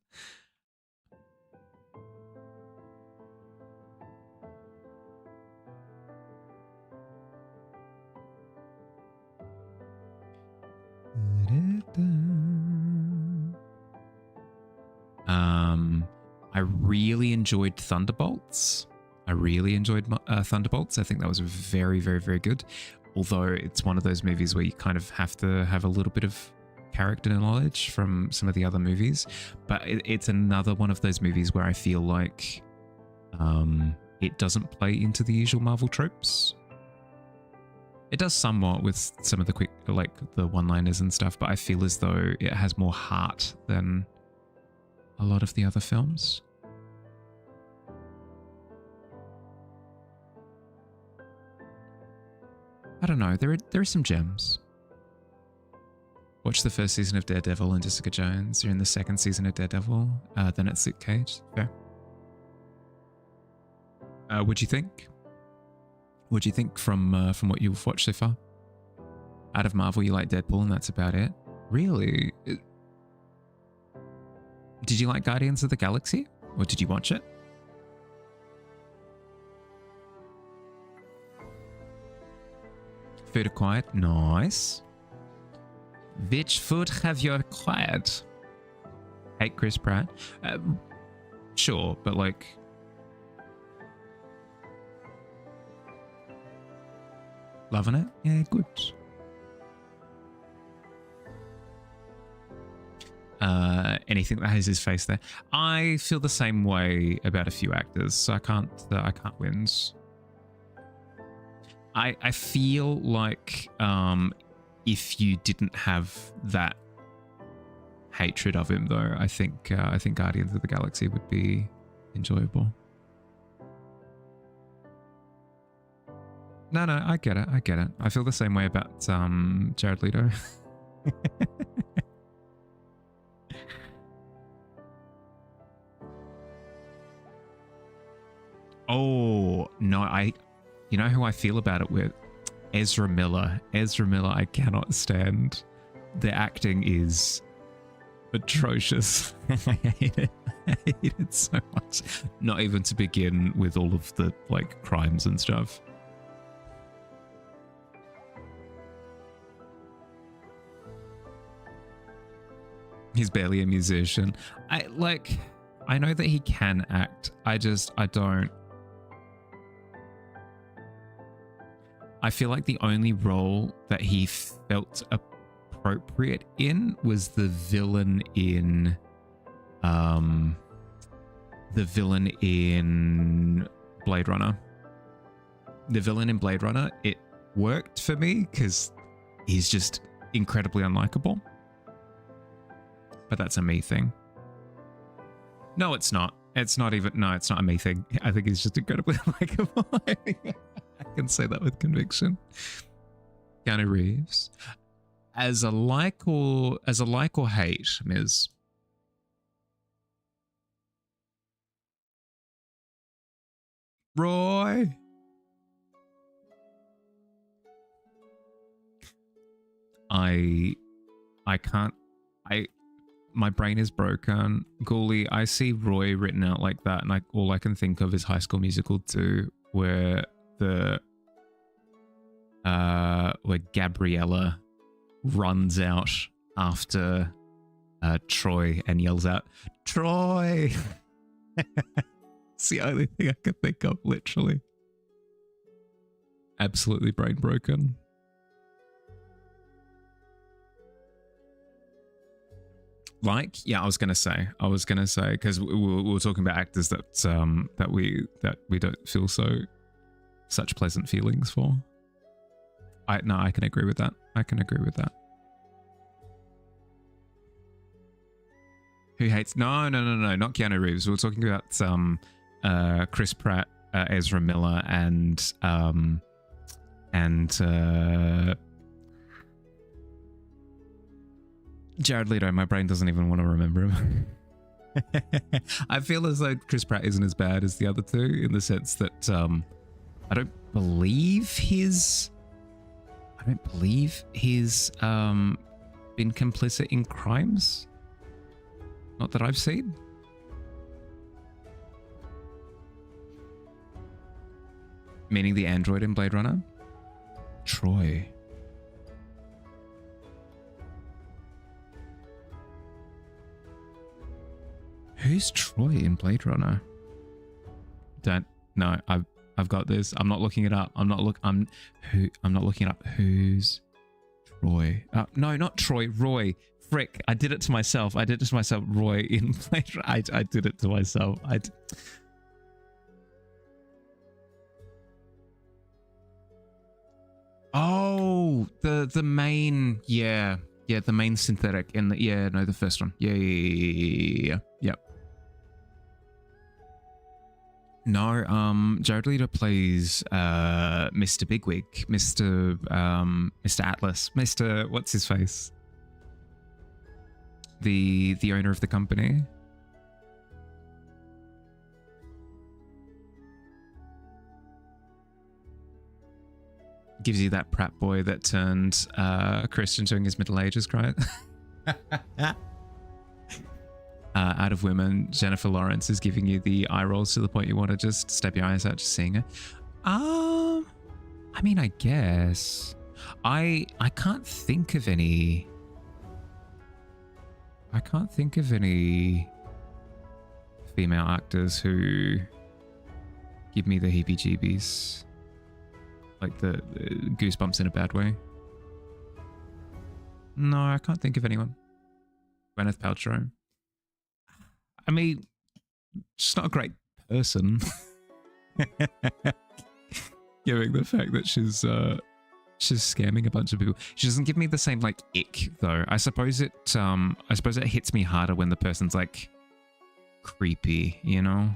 I really enjoyed Thunderbolts. Thunderbolts. I think that was very, very, very good. Although it's one of those movies where you kind of have to have a little bit of character knowledge from some of the other movies. But it's another one of those movies where I feel like it doesn't play into the usual Marvel tropes. It does somewhat with some of the quick, like the one-liners and stuff, but I feel as though it has more heart than a lot of the other films. I don't know, there are some gems. Watch the first season of Daredevil and Jessica Jones. You're in the second season of Daredevil, then it's Luke Cage. Fair. What'd you think? What'd you think from what you've watched so far? Out of Marvel, you like Deadpool and that's about it? Really? Did you like Guardians of the Galaxy? Or did you watch it? Food acquired. Nice. Which food have you acquired? Hate Chris Pratt. Sure, but like... Loving it? Yeah, good. Anything that has his face there. I feel the same way about a few actors, so I can't wins. I feel like if you didn't have that hatred of him, though, I think Guardians of the Galaxy would be enjoyable. No, I get it. I feel the same way about Jared Leto. Oh, no, you know who I feel about it with? Ezra Miller. I cannot stand. The acting is atrocious. I hate it. I hate it so much. Not even to begin with all of the like crimes and stuff. He's barely a musician. I know that he can act. I don't. I feel like the only role that he felt appropriate in was the villain in Blade Runner. The villain in Blade Runner, it worked for me because he's just incredibly unlikable. But that's a me thing. No, it's not. It's not even. No, it's not a me thing. I think he's just incredibly unlikable. I can say that with conviction. Keanu Reeves, as a like or hate, Ms. Roy. I can't. My brain is broken. Ghoulie, I see Roy written out like that, and all I can think of is High School Musical 2, where Gabriella runs out after Troy and yells out, "Troy!" It's the only thing I can think of, literally. Absolutely brain broken. Yeah, I was gonna say because we were talking about actors that we don't feel such pleasant feelings for. I can agree with that. Who hates? No, not Keanu Reeves. We were talking about Chris Pratt, Ezra Miller, and Jared Leto. My brain doesn't even want to remember him. I feel as though Chris Pratt isn't as bad as the other two, in the sense that I don't believe he's been complicit in crimes. Not that I've seen. Meaning the android in Blade Runner? Troy. Who's Troy in Blade Runner? No, I've got this. I'm not looking it up. I'm not looking it up. Who's Troy? No, not Troy. Roy. Frick. I did it to myself. Roy in Blade Runner. I did it to myself. Oh, the main, yeah, the main synthetic in the, the first one. Yeah. No, Jared Leto plays Mr. Bigwig, Mr. Atlas, Mr. What's his face? The owner of the company. Gives you that Pratt boy that turned Christian during his Middle Ages, right? Out of Women, Jennifer Lawrence is giving you the eye rolls to the point you want to just stab your eyes out just seeing her. I mean, I guess. I can't think of any female actors who give me the heebie-jeebies. Like the goosebumps in a bad way. No, I can't think of anyone. Gwyneth Paltrow. I mean, she's not a great person. Given the fact that she's scamming a bunch of people. She doesn't give me the same like ick though. I suppose it hits me harder when the person's like creepy, you know?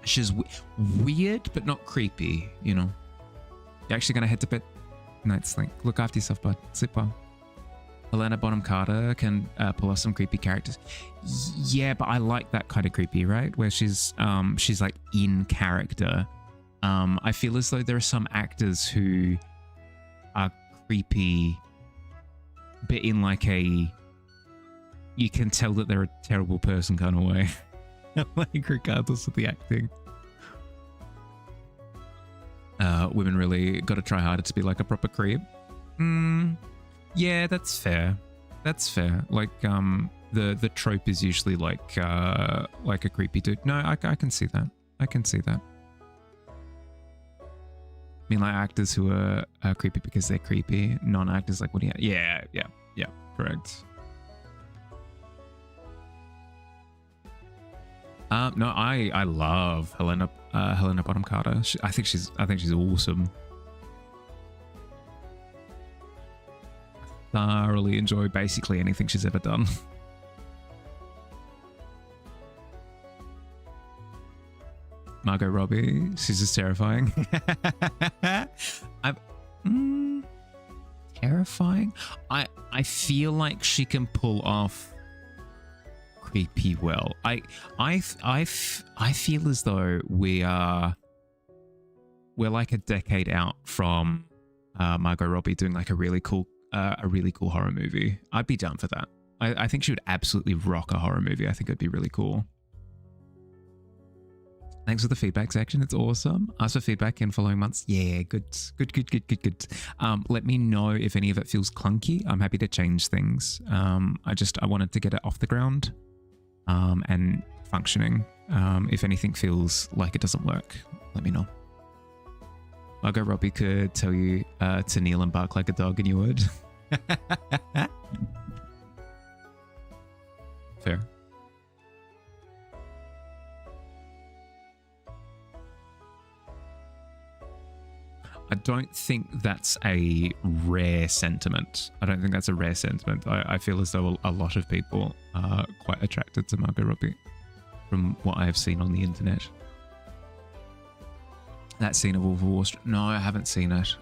She's weird, but not creepy, you know? You're actually gonna head to bed? Night sleep. Look after yourself, bud. Sleep well. Helena Bonham Carter can pull off some creepy characters. Yeah, but I like that kind of creepy, right? Where she's like in character. I feel as though there are some actors who are creepy, but in like you can tell that they're a terrible person kind of way. Like regardless of the acting. Women really got to try harder to be like a proper creep. Yeah, that's fair. That's fair. Like, the trope is usually like a creepy dude. No, I can see that. I can see that. I mean, like actors who are creepy because they're creepy. Non-actors, like, what do you? Yeah, correct. No, I love Helena Bonham Carter. I think she's awesome. Thoroughly enjoy basically anything she's ever done. Margot Robbie, she's just terrifying. Terrifying. I feel like she can pull off creepy well. I feel as though we're like a decade out from Margot Robbie doing like a really cool horror movie. I'd be down for that. I think she would absolutely rock a horror movie. I think it'd be really cool. Thanks for the feedback section. It's awesome. Ask for feedback in following months. Yeah, good. Let me know if any of it feels clunky. I'm happy to change things. I wanted to get it off the ground and functioning. If anything feels like it doesn't work, let me know. Margot Robbie could tell you to kneel and bark like a dog and you would. Fair. I don't think that's a rare sentiment. I feel as though a lot of people are quite attracted to Margot Robbie from what I have seen on the internet. That scene of Wolf of Wall Street. No, I haven't seen it.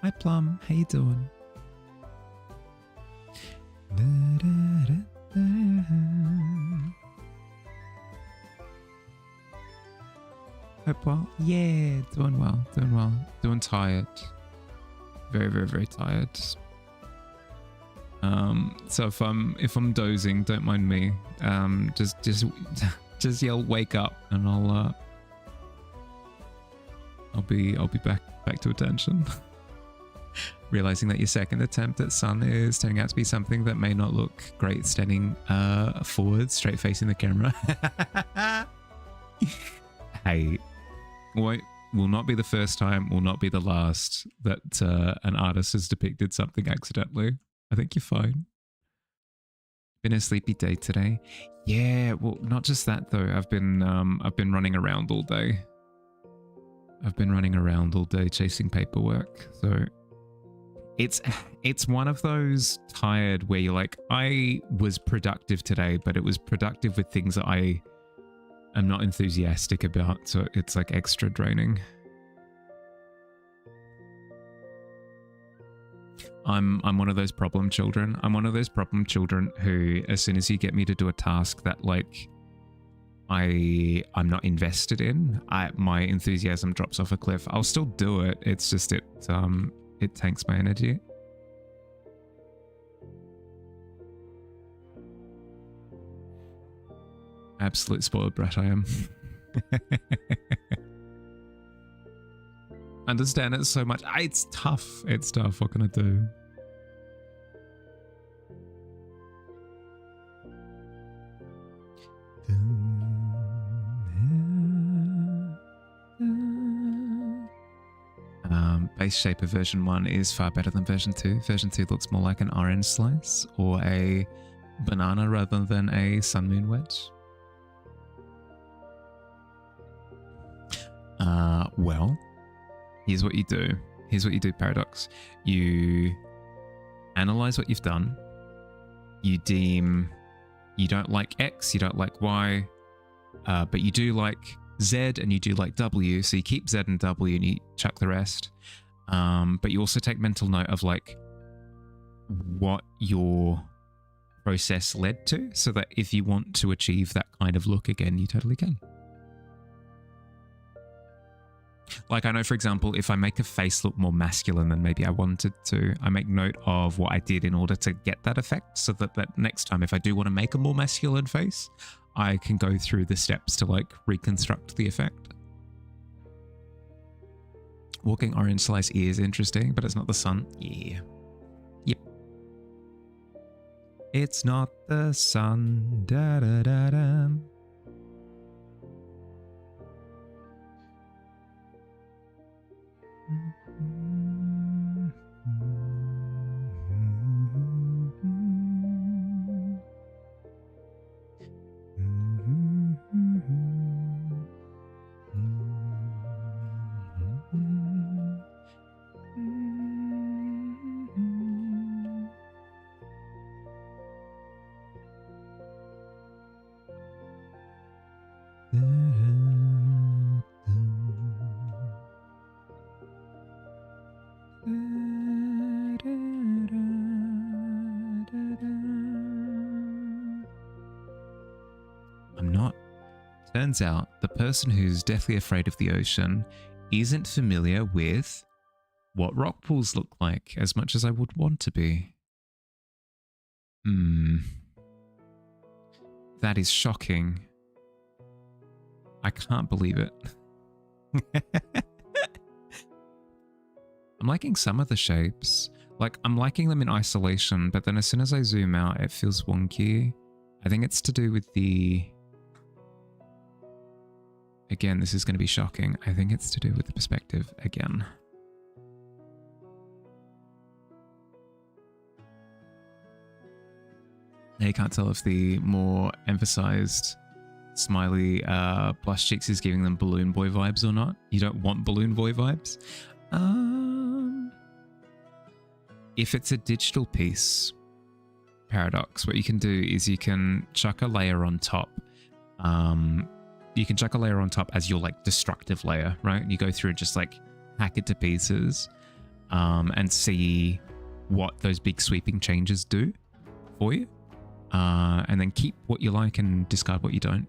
Hi Plum, how you doing? Hope well. Yeah, doing well. Doing tired. Very tired. So if I'm dozing, don't mind me. Just yell wake up and I'll be back to attention. Realizing that your second attempt at sun is turning out to be something that may not look great standing forward, straight facing the camera. Hey, will not be the first time, will not be the last that an artist has depicted something accidentally. I think you're fine. Been a sleepy day today. Yeah, well, not just that though. I've been running around all day. Chasing paperwork. So it's one of those tired where you're like, I was productive today, but it was productive with things that I am not enthusiastic about. So it's like extra draining. I'm one of those problem children. I'm one of those problem children who, as soon as you get me to do a task that like I'm not invested in, my enthusiasm drops off a cliff. I'll still do it. It's just it tanks my energy. Absolute spoiled brat I am. Understand it so much. It's tough. What can I do? base shape of version 1 is far better than version 2. Version 2 looks more like an orange slice or a banana rather than a sun moon wedge. Well, here's what you do. Here's what you do, Paradox. You analyze what you've done. You deem you don't like X, you don't like Y, but you do like Z and you do like W, so you keep Z and W and you chuck the rest. But you also take mental note of like what your process led to, so that if you want to achieve that kind of look again, you totally can. Like I know, for example, if I make a face look more masculine than maybe I wanted to, I make note of what I did in order to get that effect, so that next time if I do want to make a more masculine face, I can go through the steps to like reconstruct the effect. Walking orange slice is interesting, but it's not the sun. Yeah. Yep. It's not the sun. Da da da da. I'm not. Turns out the person who's deathly afraid of the ocean isn't familiar with what rock pools look like as much as I would want to be. That is shocking. I can't believe it. I'm liking some of the shapes. Like, I'm liking them in isolation, but then as soon as I zoom out, it feels wonky. I think it's to do with the... Again, this is going to be shocking. I think it's to do with the perspective again. Now you can't tell if the more emphasized smiley blush cheeks is giving them Balloon Boy vibes or not. You don't want Balloon Boy vibes. If it's a digital piece, Paradox, what you can do is you can chuck a layer on top. You can chuck a layer on top as your like destructive layer, right? And you go through and just like hack it to pieces and see what those big sweeping changes do for you. And then keep what you like and discard what you don't.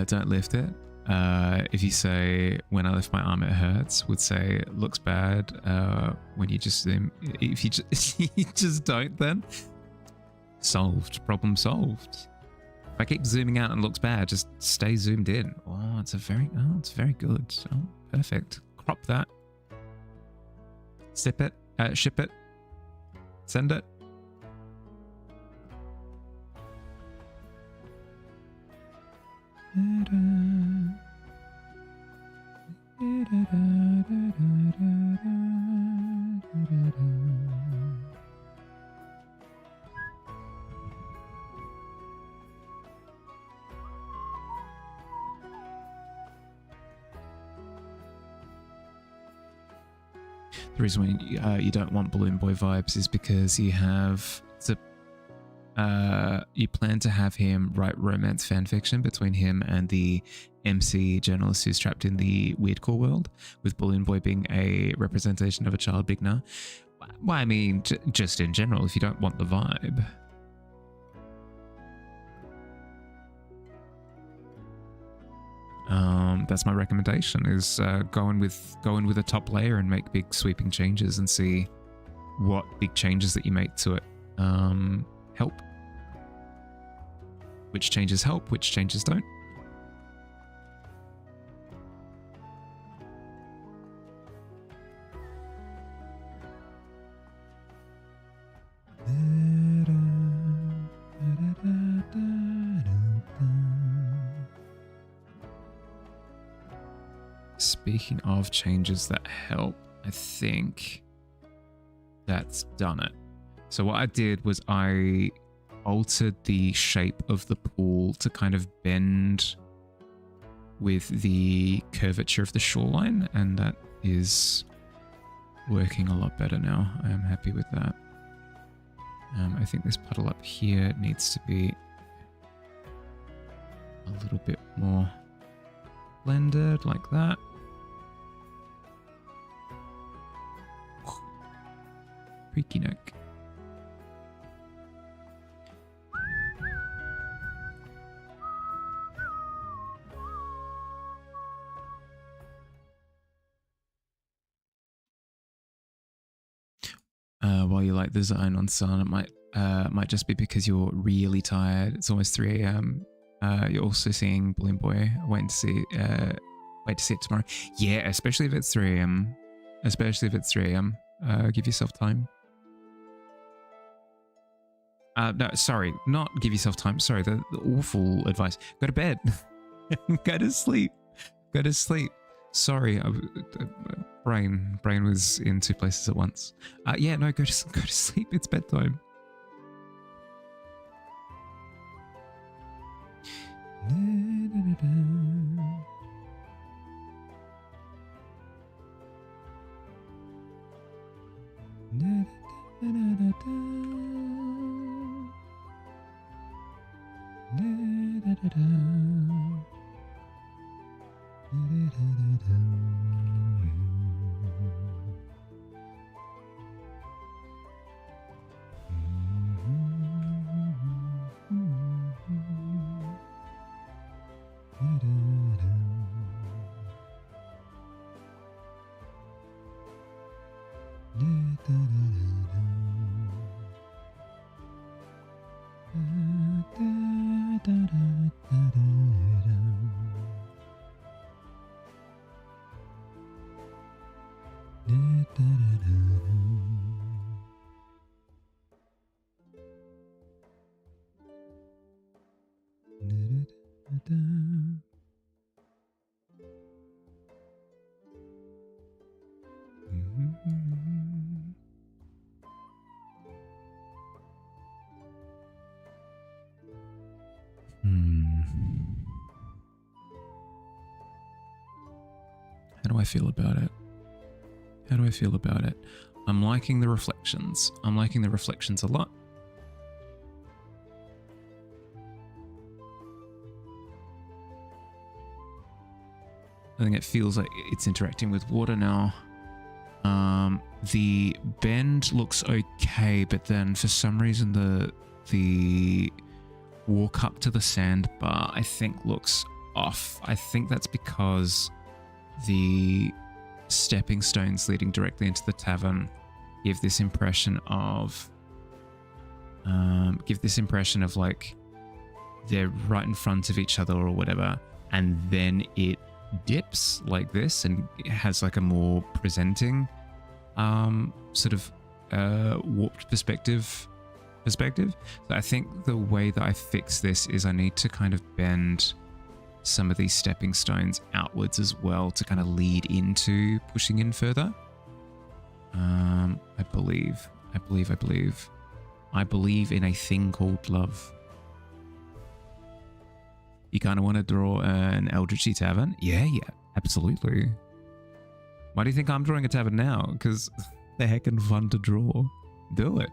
Don't lift it. If you say, when I lift my arm it hurts, would say, looks bad. When you just zoom, if you just, you just don't, then solved. Problem solved. If I keep zooming out and it looks bad, just stay zoomed in. Oh, it's very good. Oh, perfect. Crop that. Sip it, ship it, send it. The reason you don't want Balloon Boy vibes is because you have to, you plan to have him write romance fanfiction between him and the MC journalist who's trapped in the weirdcore world, with Balloon Boy being a representation of a child Bigna. Well, I mean, just in general, if you don't want the vibe. That's my recommendation, is go in with a top layer and make big sweeping changes and see what big changes that you make to it help. Which changes help, which changes don't. speaking of changes that help, I think that's done it. So what I did was I altered the shape of the pool to kind of bend with the curvature of the shoreline, and that is working a lot better now. I am happy with that. I think this puddle up here needs to be a little bit more blended like that. Freaky neck. While you like the zone on Sun, it might just be because you're really tired. It's almost 3 a.m. You're also seeing Balloon Boy. Wait to see it tomorrow. Yeah, especially if it's 3 a.m. Especially if it's 3 a.m. Give yourself time. No, sorry, not give yourself time. Sorry, the awful advice. Go to bed. Go to sleep. Go to sleep. Sorry, brain was in 2 places at once. Yeah, no, go to sleep. It's bedtime. How do I feel about it? How do I feel about it? I'm liking the reflections. I'm liking the reflections a lot. I think it feels like it's interacting with water now. The bend looks okay, but then for some reason the walk up to the sandbar I think looks off. I think that's because the stepping stones leading directly into the tavern give this impression of like they're right in front of each other or whatever, and then it dips like this and it has like a more presenting sort of warped perspective. So I think the way that I fix this is I need to kind of bend some of these stepping stones outwards as well to kind of lead into pushing in further. I believe in a thing called love. You kind of want to draw an Eldritchy tavern? Yeah, absolutely. Why do you think I'm drawing a tavern now? Because they're heckin' fun to draw. Do it.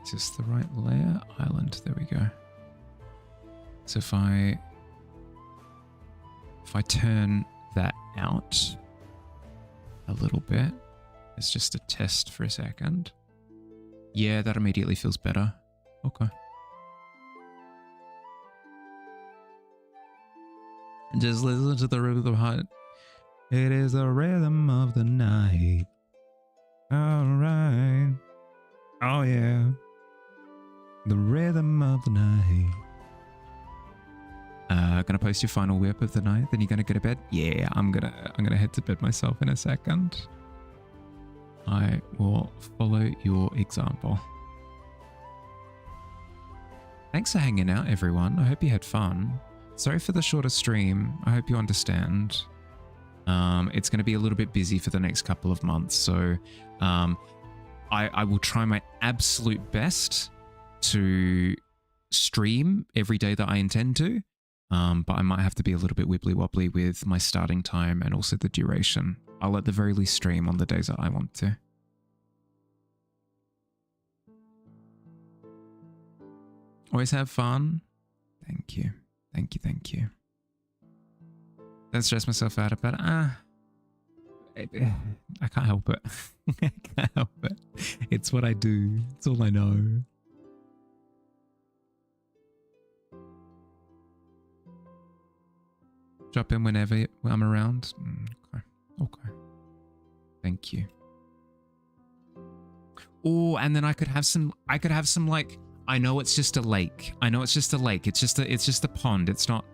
Is this the right layer? Island, there we go. So if I turn that out a little bit, it's just a test for a second. Yeah, that immediately feels better. Okay. Just listen to the rhythm of the heart. It is the rhythm of the night. Alright. Oh yeah. The rhythm of the night. Gonna post your final whip of the night, then you're gonna go to bed? Yeah, I'm gonna head to bed myself in a second. I will follow your example. Thanks for hanging out, everyone. I hope you had fun. Sorry for the shorter stream. I hope you understand. It's going to be a little bit busy for the next couple of months, so I will try my absolute best to stream every day that I intend to, but I might have to be a little bit wibbly-wobbly with my starting time and also the duration. I'll at the very least stream on the days that I want to. Always have fun. Thank you. Thank you, thank you. Don't stress myself out about it. I can't help it. I can't help it. It's what I do. It's all I know. Drop in whenever I'm around. Okay. Okay. Thank you. Oh, and then I could have some like, I know it's just a lake. I know it's just a lake. It's just a pond. It's not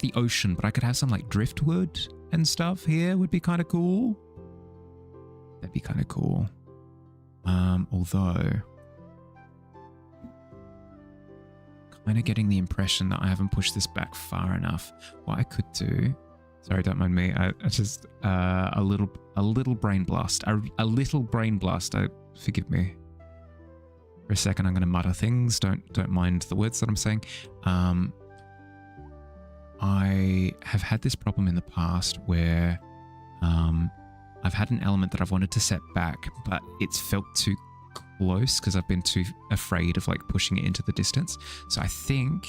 the ocean, but I could have some like driftwood and stuff here would be kind of cool. That'd be kind of cool. Although kind of getting the impression that I haven't pushed this back far enough. What I could do, sorry, don't mind me. I just a little brain blast. A little brain blast. Forgive me. For a second, I'm going to mutter things. Don't mind the words that I'm saying. I have had this problem in the past where I've had an element that I've wanted to set back, but it's felt too close because I've been too afraid of like pushing it into the distance. So I think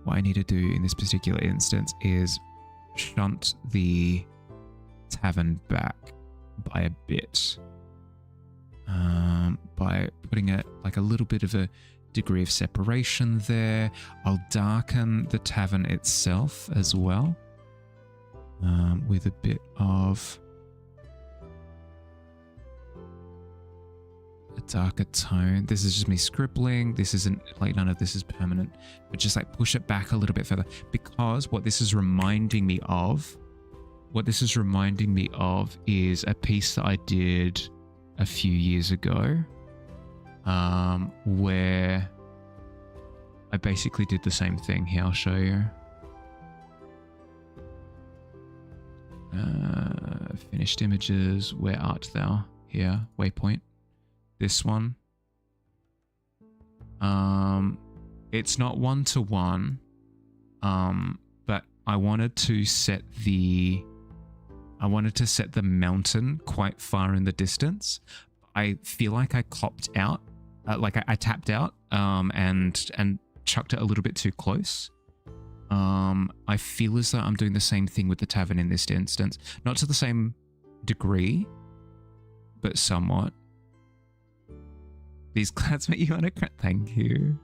what I need to do in this particular instance is shunt the tavern back by a bit. By putting it like a little bit of a degree of separation there. I'll darken the tavern itself as well, with a bit of a darker tone. This is just me scribbling. This isn't like, none of this is permanent, but just like push it back a little bit further, because what this is reminding me of is a piece that I did a few years ago, where I basically did the same thing. Here, I'll show you. Finished images, where art thou? Here, waypoint. This one. It's not one-to-one, but I wanted to set the mountain quite far in the distance. I feel like I copped out, I tapped out, and chucked it a little bit too close. I feel as though I'm doing the same thing with the tavern in this instance, not to the same degree, but somewhat. These clouds make you want to cry. Thank you.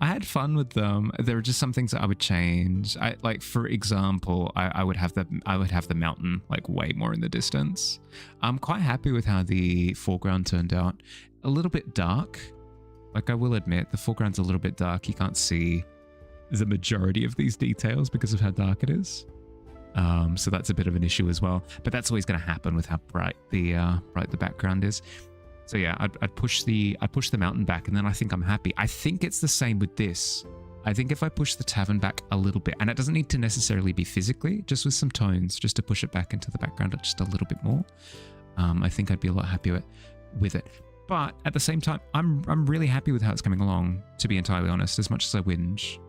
I had fun with them. There are just some things that I would change. Like, for example, I would have the mountain like way more in the distance. I'm quite happy with how the foreground turned out. A little bit dark. Like, I will admit, the foreground's a little bit dark. You can't see the majority of these details because of how dark it is. So that's a bit of an issue as well. But that's always going to happen with how bright the background is. So yeah, I'd push the mountain back, and then I think I'm happy. I think it's the same with this. I think if I push the tavern back a little bit, and it doesn't need to necessarily be physically, just with some tones, just to push it back into the background just a little bit more, I think I'd be a lot happier with it. But at the same time, I'm really happy with how it's coming along, to be entirely honest, as much as I whinge.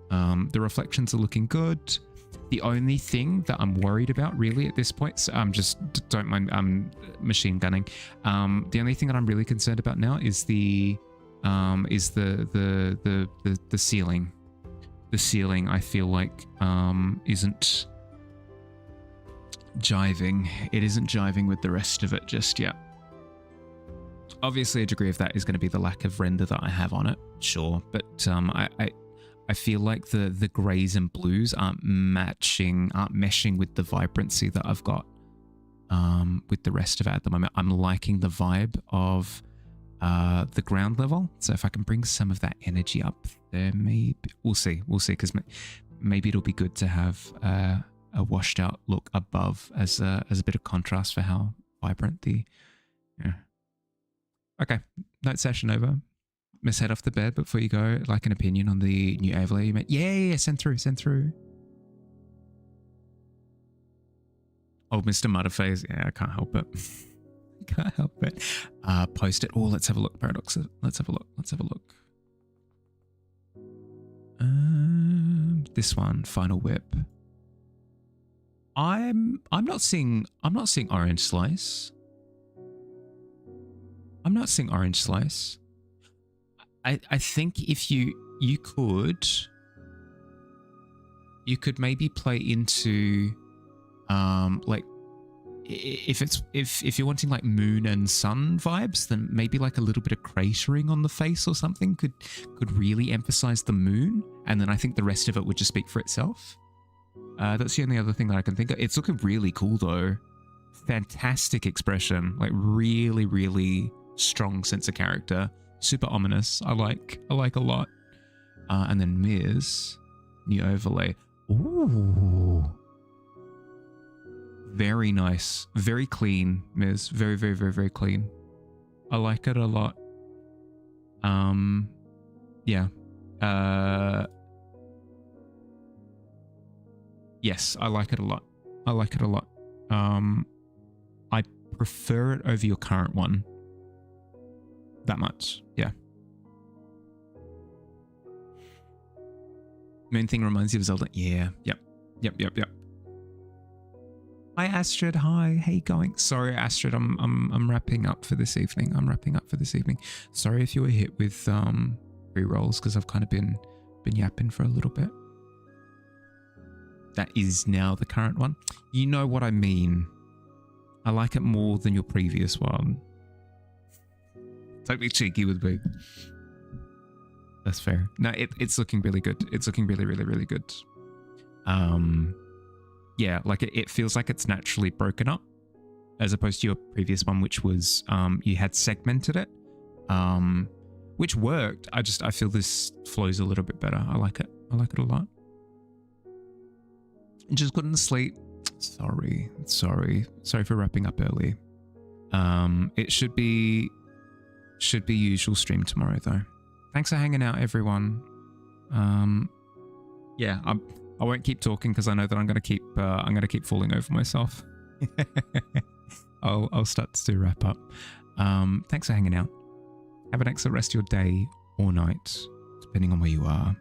The reflections are looking good. The only thing that I'm worried about really at this point, so don't mind machine gunning. The only thing that I'm really concerned about now is the ceiling. The ceiling, I feel like, isn't jiving. It isn't jiving with the rest of it just yet. Obviously, a degree of that is going to be the lack of render that I have on it, sure, but I feel like the greys and blues aren't meshing with the vibrancy that I've got with the rest of it at the moment. I'm liking the vibe of the ground level. So if I can bring some of that energy up there, maybe we'll see, because maybe it'll be good to have a washed out look above as a bit of contrast for how vibrant the. Yeah. Okay, night session over. Miss Head off the bed before you go, like an opinion on the new overlay you made. Yeah, send through. Old Mr. Mutterface. Yeah, I can't help it. Can't help it. Post it. Oh, let's have a look, Paradox. Let's have a look. This one, Final Whip. I'm not seeing Orange Slice. I'm not seeing Orange Slice. I think if you could maybe play into like if you're wanting like moon and sun vibes, then maybe like a little bit of cratering on the face or something could really emphasize the moon, and then I think the rest of it would just speak for itself. That's the only other thing that I can think of. It's looking really cool though. Fantastic expression, like really, really strong sense of character. Super ominous. I like a lot. And then Miz, new overlay. Ooh. Very nice. Very clean, Miz. Very, very, very, very clean. I like it a lot. Yeah. Yes, I like it a lot. I prefer it over your current one. That much. Yeah. Moon thing reminds you of Zelda. Yeah. Yep. Hi Astrid, hi. How you going? Sorry Astrid, I'm wrapping up for this evening. Sorry if you were hit with pre-rolls, because I've kind of been yapping for a little bit. That is now the current one. You know what I mean. I like it more than your previous one. Don't be cheeky with me. That's fair. No, it's looking really good. It's looking really, really, really good. Yeah, like it feels like it's naturally broken up, as opposed to your previous one, which was you had segmented it, which worked. I feel this flows a little bit better. I like it a lot. Just couldn't sleep. Sorry for wrapping up early. It should be usual stream tomorrow though. Thanks for hanging out, everyone. Yeah, I won't keep talking because I know that I'm gonna keep falling over myself. I'll start to wrap up. Thanks for hanging out. Have an excellent rest of your day or night, depending on where you are.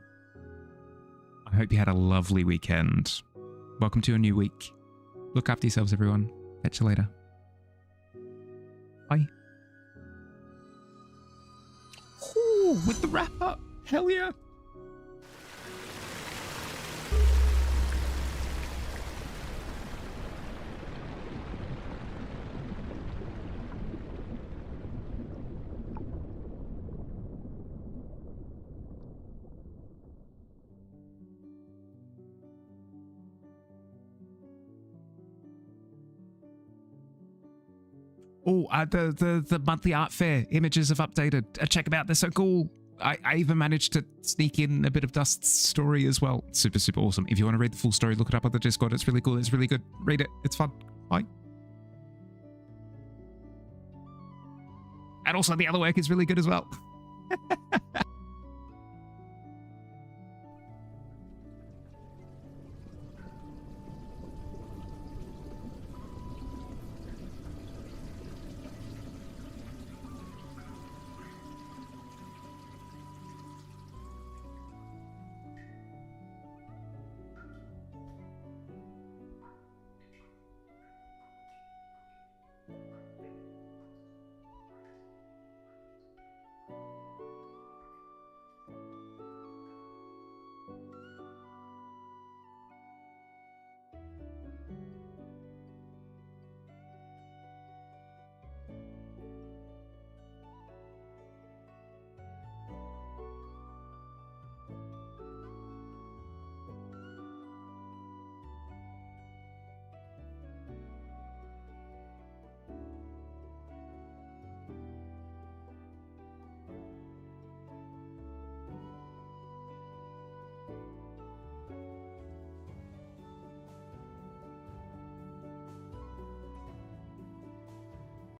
I hope you had a lovely weekend. Welcome to your new week. Look after yourselves, everyone. Catch you later. Bye. Ooh, with the wrap up. Hell yeah. Oh, the monthly art fair images have updated. Check them out. They're so cool. I even managed to sneak in a bit of Dust's story as well. Super, super awesome. If you want to read the full story, look it up on the Discord. It's really cool. It's really good. Read it. It's fun. Bye. And also the other work is really good as well.